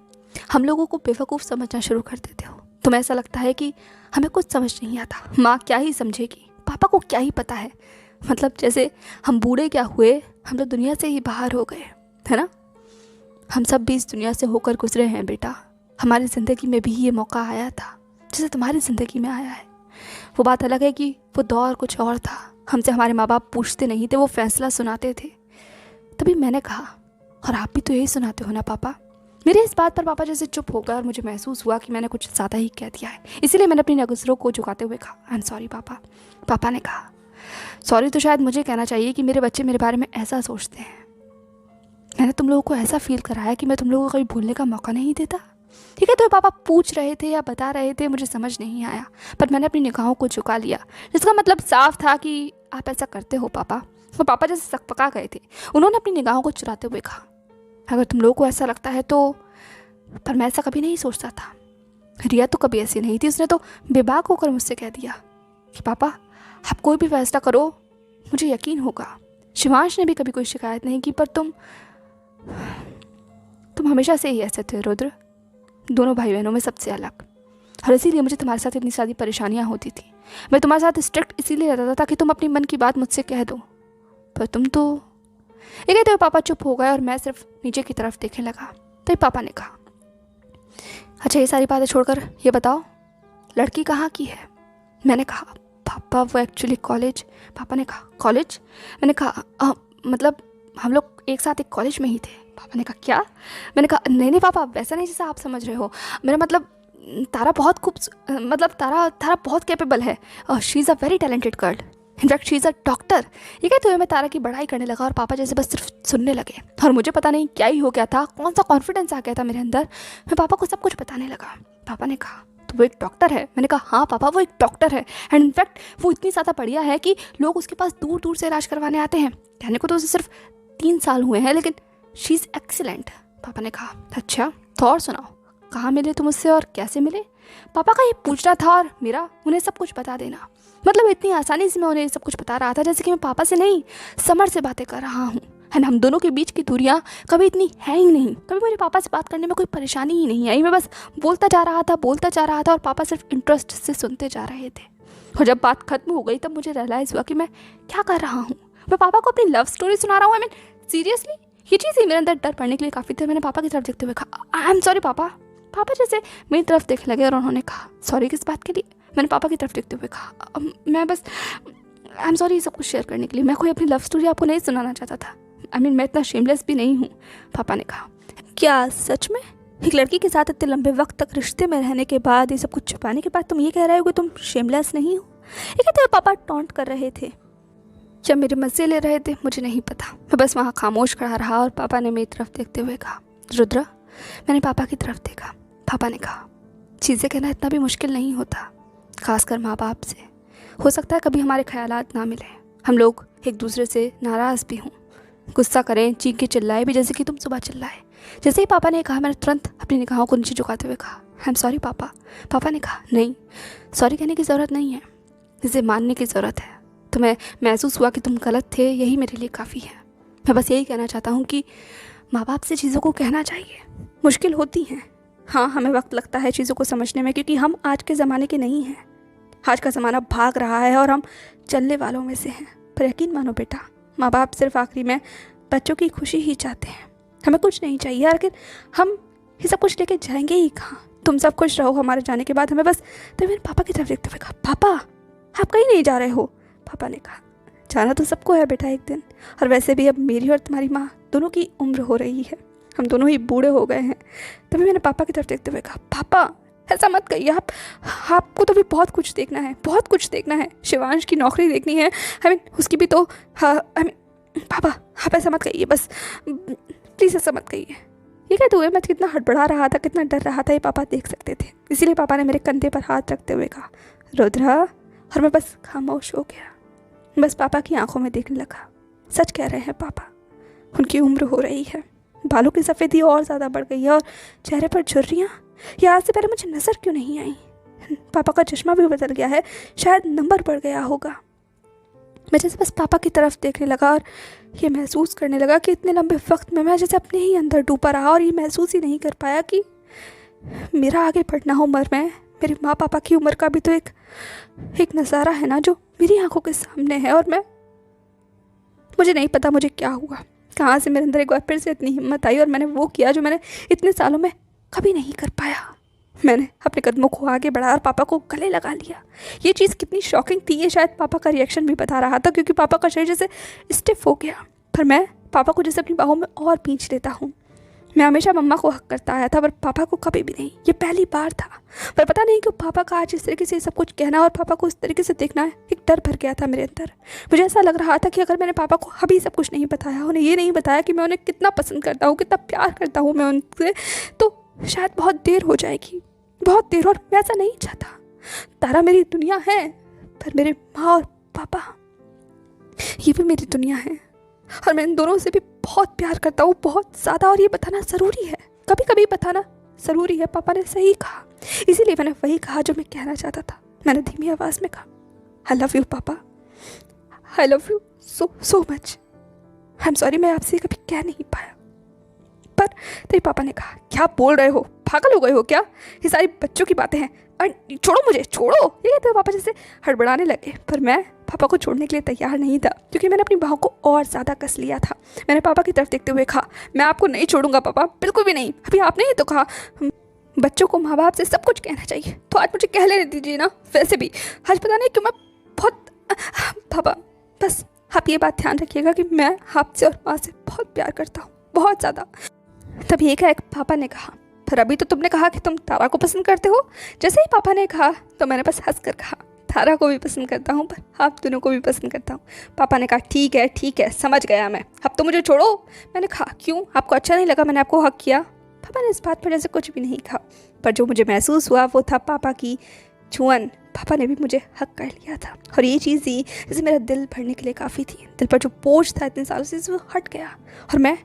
हम लोगों को बेवकूफ़ समझना शुरू कर देते हो। तुम्हें ऐसा लगता है कि हमें कुछ समझ नहीं आता, माँ क्या ही समझेगी, पापा को क्या ही पता है। मतलब जैसे हम बूढ़े क्या हुए, हम लोग दुनिया से ही बाहर हो गए, है ना। हम सब भी इस दुनिया से होकर गुजरे हैं बेटा। हमारी ज़िंदगी में भी ये मौका आया था जैसे तुम्हारी ज़िंदगी में आया है। वो बात अलग है कि वो दौर कुछ और था। हमसे हमारे माँ बाप पूछते नहीं थे, वो फैसला सुनाते थे। तभी मैंने कहा, और आप भी तो यही सुनाते हो ना पापा। मेरे इस बात पर पापा जैसे चुप हो गए और मुझे महसूस हुआ कि मैंने कुछ ज़्यादा ही कह दिया है। इसीलिए मैंने अपनी नज़रों को झुकाते हुए कहा, आई एम सॉरी पापा। पापा ने कहा, सॉरी तो शायद मुझे कहना चाहिए कि मेरे बच्चे मेरे बारे में ऐसा सोचते हैं। मैंने तुम लोगों को ऐसा फील कराया कि मैं तुम लोगों को कभी भूलने का मौका नहीं देता। ठीक है, तो पापा पूछ रहे थे या बता रहे थे, मुझे समझ नहीं आया, पर मैंने अपनी निगाहों को झुका लिया, जिसका मतलब साफ था कि आप ऐसा करते हो पापा। और पापा जैसे सकपका गए थे। उन्होंने अपनी निगाहों को चुराते हुए कहा, अगर तुम लोगों को ऐसा लगता है तो, पर मैं ऐसा कभी नहीं सोचता था। रिया तो कभी ऐसी नहीं थी, उसने तो बेबाक होकर मुझसे कह दिया कि पापा आप कोई भी फैसला करो, मुझे यकीन होगा। शिवांश ने भी कभी कोई शिकायत नहीं की, पर तुम हमेशा से ही ऐसे थे रुद्र, दोनों भाई बहनों में सबसे अलग। और इसीलिए मुझे तुम्हारे साथ इतनी सारी परेशानियाँ होती थी। मैं तुम्हारे साथ स्ट्रिक्ट इसीलिए रहता था ताकि तुम अपनी मन की बात मुझसे कह दो, पर तुम तो। ये कहते हुए पापा चुप हो गए और मैं सिर्फ नीचे की तरफ देखने लगा। तो पापा ने कहा, अच्छा ये सारी बातें छोड़कर ये बताओ, लड़की कहाँ की है? मैंने कहा, पापा वो एक्चुअली कॉलेज। पापा ने कहा, कॉलेज? मैंने कहा, मतलब हम लोग एक साथ एक कॉलेज में ही थे। पापा ने कहा, क्या? मैंने कहा, नहीं पापा, वैसा नहीं जैसा आप समझ रहे हो। मेरा मतलब तारा बहुत तारा बहुत कैपेबल है, she is a very talented girl. In fact she is a doctor. ये कहते हुए मैं तारा की बड़ाई करने लगा और पापा जैसे बस सिर्फ सुनने लगे। और मुझे पता नहीं क्या ही हो गया था, कौन सा कॉन्फिडेंस आ गया था मेरे अंदर। मैं पापा को सब कुछ बताने लगा। पापा ने कहा तो वो एक डॉक्टर है। मैंने कहा हाँ पापा वो एक डॉक्टर है, एंड इनफैक्ट वो इतनी ज़्यादा बढ़िया है कि लोग उसके पास दूर दूर से इलाज करवाने आते हैं। कहने को तो उसे सिर्फ 3 साल हुए हैं, लेकिन शी इज़ एक्सीलेंट। पापा ने कहा अच्छा तो और सुनाओ, कहाँ मिले तुम उससे और कैसे मिले? पापा का ये पूछना था और मेरा उन्हें सब कुछ बता देना। मतलब इतनी आसानी से मैं उन्हें सब कुछ बता रहा था जैसे कि मैं पापा से नहीं समर से बातें कर रहा हूँ। एंड हम दोनों के बीच की दूरियाँ कभी इतनी है ही नहीं। कभी मुझे पापा से बात करने में कोई परेशानी ही नहीं आई। मैं बस बोलता जा रहा था और पापा सिर्फ इंटरेस्ट से सुनते जा रहे थे। और जब बात खत्म हो गई तब मुझे रियलाइज़ हुआ कि मैं क्या कर रहा हूँ। मैं पापा को अपनी लव स्टोरी सुना रहा हूँ। आई मीन सीरियसली ये चीज़ ही मेरे अंदर डर पड़ने के लिए काफ़ी थी। मैंने पापा की तरफ देखते हुए कहा आई एम सॉरी पापा। पापा जैसे मेरी तरफ देखने लगे और उन्होंने कहा सॉरी किस बात के लिए? मैंने पापा की तरफ देखते हुए कहा मैं बस आई एम सॉरी ये सब कुछ शेयर करने के लिए। मैं कोई अपनी लव स्टोरी आपको नहीं सुनाना चाहता था। आई मीन मैं इतना शेमलेस भी नहीं हूँ। पापा ने कहा क्या सच में? एक लड़की के साथ इतने लंबे वक्त तक रिश्ते में रहने के बाद, ये सब कुछ छुपाने के बाद तुम ये कह रहे हो कि तुम शेमलेस नहीं हो? ये कहते हुए पापा टॉन्ट कर रहे थे या मेरे मज़े ले रहे थे, मुझे नहीं पता। मैं बस वहाँ खामोश खड़ा रहा और पापा ने मेरी तरफ देखते हुए कहा रुद्र। मैंने पापा की तरफ देखा। पापा ने कहा चीज़ें कहना इतना भी मुश्किल नहीं होता, खासकर माँ बाप से। हो सकता है कभी हमारे ख्यालात ना मिले, हम लोग एक दूसरे से नाराज़ भी हों, गुस्सा करें, चीख के चिल्लाए भी, जैसे कि तुम सुबह चिल्लाए। जैसे ही पापा ने कहा मैंने तुरंत अपनी निगाहों को नीचे झुकाते हुए कहा आई एम सॉरी पापा। पापा ने कहा नहीं, सॉरी कहने की ज़रूरत नहीं है, इसे मानने की ज़रूरत है। तुम्हें महसूस हुआ कि तुम गलत थे, यही मेरे लिए काफ़ी है। मैं बस यही कहना चाहता हूँ कि माँ बाप से चीज़ों को कहना चाहिए। मुश्किल होती हैं, हाँ हमें वक्त लगता है चीज़ों को समझने में, क्योंकि हम आज के ज़माने के नहीं हैं। आज का ज़माना भाग रहा है और हम चलने वालों में से हैं। पर यकीन मानो बेटा, माँ बाप सिर्फ आखिरी में बच्चों की खुशी ही चाहते हैं। हमें कुछ नहीं चाहिए, लेकिन हम ये सब कुछ लेके जाएंगे ही कहाँ? तुम सब खुश रहो हमारे जाने के बाद, हमें बस। तो मैंने पापा की तरफ देखते हुए कहा पापा आप कहीं नहीं जा रहे हो? पापा ने कहा जाना तो सबको है बेटा एक दिन, और वैसे भी अब मेरी और तुम्हारी माँ दोनों की उम्र हो रही है, हम दोनों ही बूढ़े हो गए हैं। तभी मैंने पापा की तरफ देखते हुए कहा पापा ऐसा मत कहिए, आपको तो भी बहुत कुछ देखना है, बहुत कुछ देखना है। शिवांश की नौकरी देखनी है, आई मीन उसकी भी तो। हाँ आई मीन पापा आप ऐसा मत कहिए, बस प्लीज़ ऐसा मत कहिए। ये कहते हुए मैं कितना हड़बड़ा रहा था, कितना डर रहा था, ये पापा देख सकते थे। इसीलिए पापा ने मेरे कंधे पर हाथ रखते हुए कहा रुद्रा, और मैं बस खामोश हो गया। बस पापा की आंखों में देखने लगा। सच कह रहे हैं पापा, उनकी उम्र हो रही है, बालों की सफ़ेदी और ज़्यादा बढ़ गई है और चेहरे पर झुर्रियाँ ये आज से पहले मुझे नज़र क्यों नहीं आई? पापा का चश्मा भी बदल गया है, शायद नंबर बढ़ गया होगा। मैं जैसे बस पापा की तरफ देखने लगा और ये महसूस करने लगा कि इतने लंबे वक्त में मैं जैसे अपने ही अंदर डूबा रहा और ये महसूस ही नहीं कर पाया कि मेरा आगे बढ़ना उम्र में मेरे माँ पापा की उम्र का भी तो एक नज़ारा है ना, जो मेरी आंखों के सामने है। और मुझे नहीं पता मुझे क्या हुआ, कहाँ से मेरे अंदर एक बार फिर से इतनी हिम्मत आई और मैंने वो किया जो मैंने इतने सालों में कभी नहीं कर पाया। मैंने अपने कदमों को आगे बढ़ाया और पापा को गले लगा लिया। ये चीज़ कितनी शॉकिंग थी ये शायद पापा का रिएक्शन भी बता रहा था, क्योंकि पापा का शरीर जैसे स्टिफ हो गया। पर मैं पापा को जैसे अपनी बाहों में और खींच लेता हूँ। मैं हमेशा मम्मा को हक करता आया था, पर पापा को कभी भी नहीं। ये पहली बार था। पर पता नहीं क्यों पापा का आज इस तरीके से सब कुछ कहना और पापा को इस तरीके से देखना, एक डर भर गया था मेरे अंदर। मुझे ऐसा लग रहा था कि अगर मैंने पापा को अभी सब कुछ नहीं बताया, उन्हें ये नहीं बताया कि मैं उन्हें कितना पसंद करता हूँ, कितना प्यार करता हूँ मैं उनसे, तो शायद बहुत देर हो जाएगी, बहुत देर। और मैं ऐसा नहीं चाहता। तारा मेरी दुनिया है, पर मेरे माँ और पापा ये भी मेरी दुनिया है, और मैं इन दोनों से भी बहुत प्यार करता हूँ, बहुत ज़्यादा। और ये बताना ज़रूरी है, कभी कभी बताना ज़रूरी है। पापा ने सही कहा, इसीलिए मैंने वही कहा जो मैं कहना चाहता था। मैंने धीमी आवाज़ में कहा आई लव यू पापा, I love you so much. I am sorry मैं आपसे कभी कह नहीं पाया। पर तेरे पापा ने कहा क्या बोल रहे हो, पागल हो गए हो क्या? ये सारी बच्चों की बातें हैं, छोड़ो मुझे, छोड़ो। ये कहते हुए पापा जैसे हड़बड़ाने लगे, पर मैं पापा को छोड़ने के लिए तैयार नहीं था, क्योंकि मैंने अपनी बाहों को और ज़्यादा कस लिया था। मैंने पापा की तरफ देखते हुए कहा मैं आपको नहीं छोड़ूंगा पापा, बिल्कुल भी नहीं। अभी आपने ही तो कहा बच्चों को माँ बाप से सब कुछ कहना चाहिए, तो आज मुझे कह लेने दीजिए ना। वैसे भी आज पता नहीं क्यों मैं बहुत पापा, बस आप ये बात ध्यान रखिएगा कि मैं आपसे और माँ से बहुत प्यार करता हूँ, बहुत ज़्यादा। तभी एक पापा ने कहा पर अभी तो तुमने कहा कि तुम तारा को पसंद करते हो। जैसे ही पापा ने कहा तो मैंने बस हंस कर कहा तारा को भी पसंद करता हूँ, पर आप दोनों को भी पसंद करता हूँ। पापा ने कहा ठीक है समझ गया मैं, अब तो मुझे छोड़ो। मैंने कहा क्यों, आपको अच्छा नहीं लगा मैंने आपको हक किया? पापा ने इस बात पर जैसे कुछ भी नहीं कहा, पर जो मुझे महसूस हुआ वो था पापा की छुअन। पापा ने भी मुझे हक कर लिया था, और ये चीज़ थी जैसे मेरा दिल भरने के लिए काफ़ी थी। दिल पर जो बोझ था इतने सालों से वो हट गया और मैं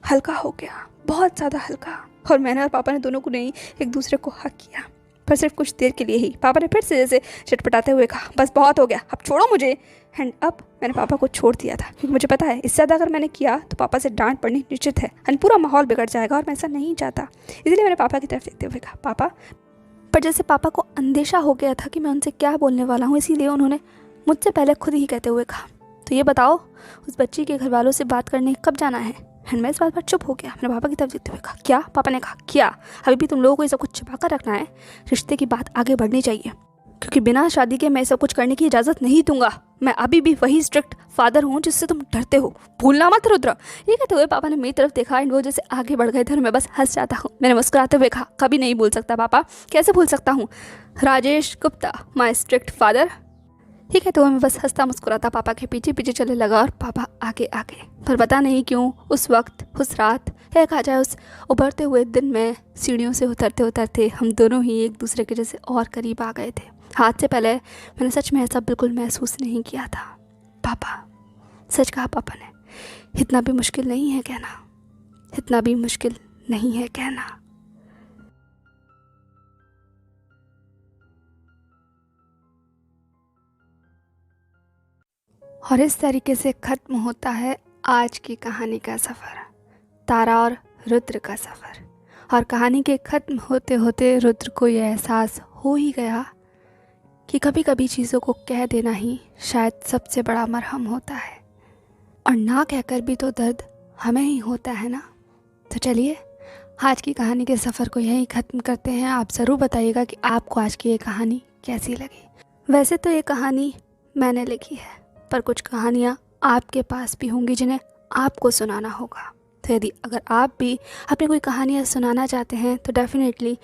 हल्का हो गया, बहुत ज़्यादा हल्का। और मैंने और पापा ने दोनों को नहीं एक दूसरे को हक किया, पर सिर्फ कुछ देर के लिए ही। पापा ने फिर से जैसे चटपटाते हुए कहा बस बहुत हो गया, अब छोड़ो मुझे। एंड अब मैंने पापा को छोड़ दिया था, क्योंकि मुझे पता है इससे ज़्यादा अगर मैंने किया तो पापा से डांट पड़नी निश्चित है एंड पूरा माहौल बिगड़ जाएगा, और मैं ऐसा नहीं चाहता। इसलिए मैंने पापा की तरफ देखते हुए कहा पापा। पर जैसे पापा को अंदेशा हो गया था कि मैं उनसे क्या बोलने वाला हूँ, इसीलिए उन्होंने मुझसे पहले खुद ही कहते हुए कहा तो ये बताओ उस बच्ची के घर वालों से बात करने कब जाना है? एंड मैं इस बात पर चुप हो गया। मैंने पापा की तरफ देखते हुए कहा क्या? पापा ने कहा क्या, अभी भी तुम लोगों को ये सब कुछ छिपा कर रखना है? रिश्ते की बात आगे बढ़नी चाहिए, क्योंकि बिना शादी के मैं सब कुछ करने की इजाज़त नहीं दूंगा। मैं अभी भी वही स्ट्रिक्ट फादर हूँ जिससे तुम डरते हो, भूलना मत रुद्र। ये कहते हुए पापा ने मेरी तरफ देखा एंड वो जैसे आगे बढ़ गए थे और मैं बस हंस जाता हूँ। मैंने मुस्कुराते हुए कहा कभी नहीं भूल सकता पापा, कैसे भूल सकता हूँ? राजेश गुप्ता माई स्ट्रिक्ट फादर। ठीक है, तो मैं बस हंसता मुस्कुराता पापा के पीछे पीछे चलने लगा और पापा आगे आगे। पर पता नहीं क्यों उस वक्त, उस रात, है कहा जाए उस उभरते हुए दिन में, सीढ़ियों से उतरते उतरते हम दोनों ही एक दूसरे के जैसे और करीब आ गए थे। हाथ से पहले मैंने सच में ऐसा बिल्कुल महसूस नहीं किया था। पापा, सच कहा पापा ने, इतना भी मुश्किल नहीं है कहना, इतना भी मुश्किल नहीं है कहना। और इस तरीके से ख़त्म होता है आज की कहानी का सफ़र, तारा और रुद्र का सफ़र। और कहानी के ख़त्म होते होते रुद्र को यह एहसास हो ही गया कि कभी कभी चीज़ों को कह देना ही शायद सबसे बड़ा मरहम होता है, और ना कहकर भी तो दर्द हमें ही होता है ना। तो चलिए आज की कहानी के सफ़र को यहीं ख़त्म करते हैं। आप ज़रूर बताइएगा कि आपको आज की ये कहानी कैसी लगी। वैसे तो ये कहानी मैंने लिखी है, पर कुछ कहानियाँ आपके पास भी होंगी जिन्हें आपको सुनाना होगा। तो यदि अगर आप भी अपनी कोई कहानियाँ सुनाना चाहते हैं तो डेफिनेटली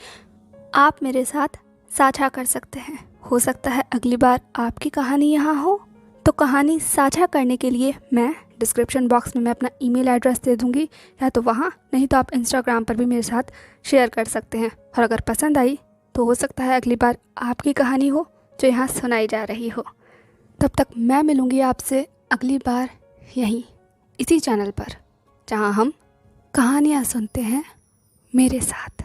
आप मेरे साथ साझा कर सकते हैं। हो सकता है अगली बार आपकी कहानी यहाँ हो। तो कहानी साझा करने के लिए मैं डिस्क्रिप्शन बॉक्स में मैं अपना ईमेल एड्रेस दे दूँगी, या तो वहाँ, नहीं तो आप इंस्टाग्राम पर भी मेरे साथ शेयर कर सकते हैं। और अगर पसंद आई तो हो सकता है अगली बार आपकी कहानी हो जो यहाँ सुनाई जा रही हो। तब तक मैं मिलूँगी आपसे अगली बार यहीं इसी चैनल पर, जहाँ हम कहानियाँ सुनते हैं मेरे साथ।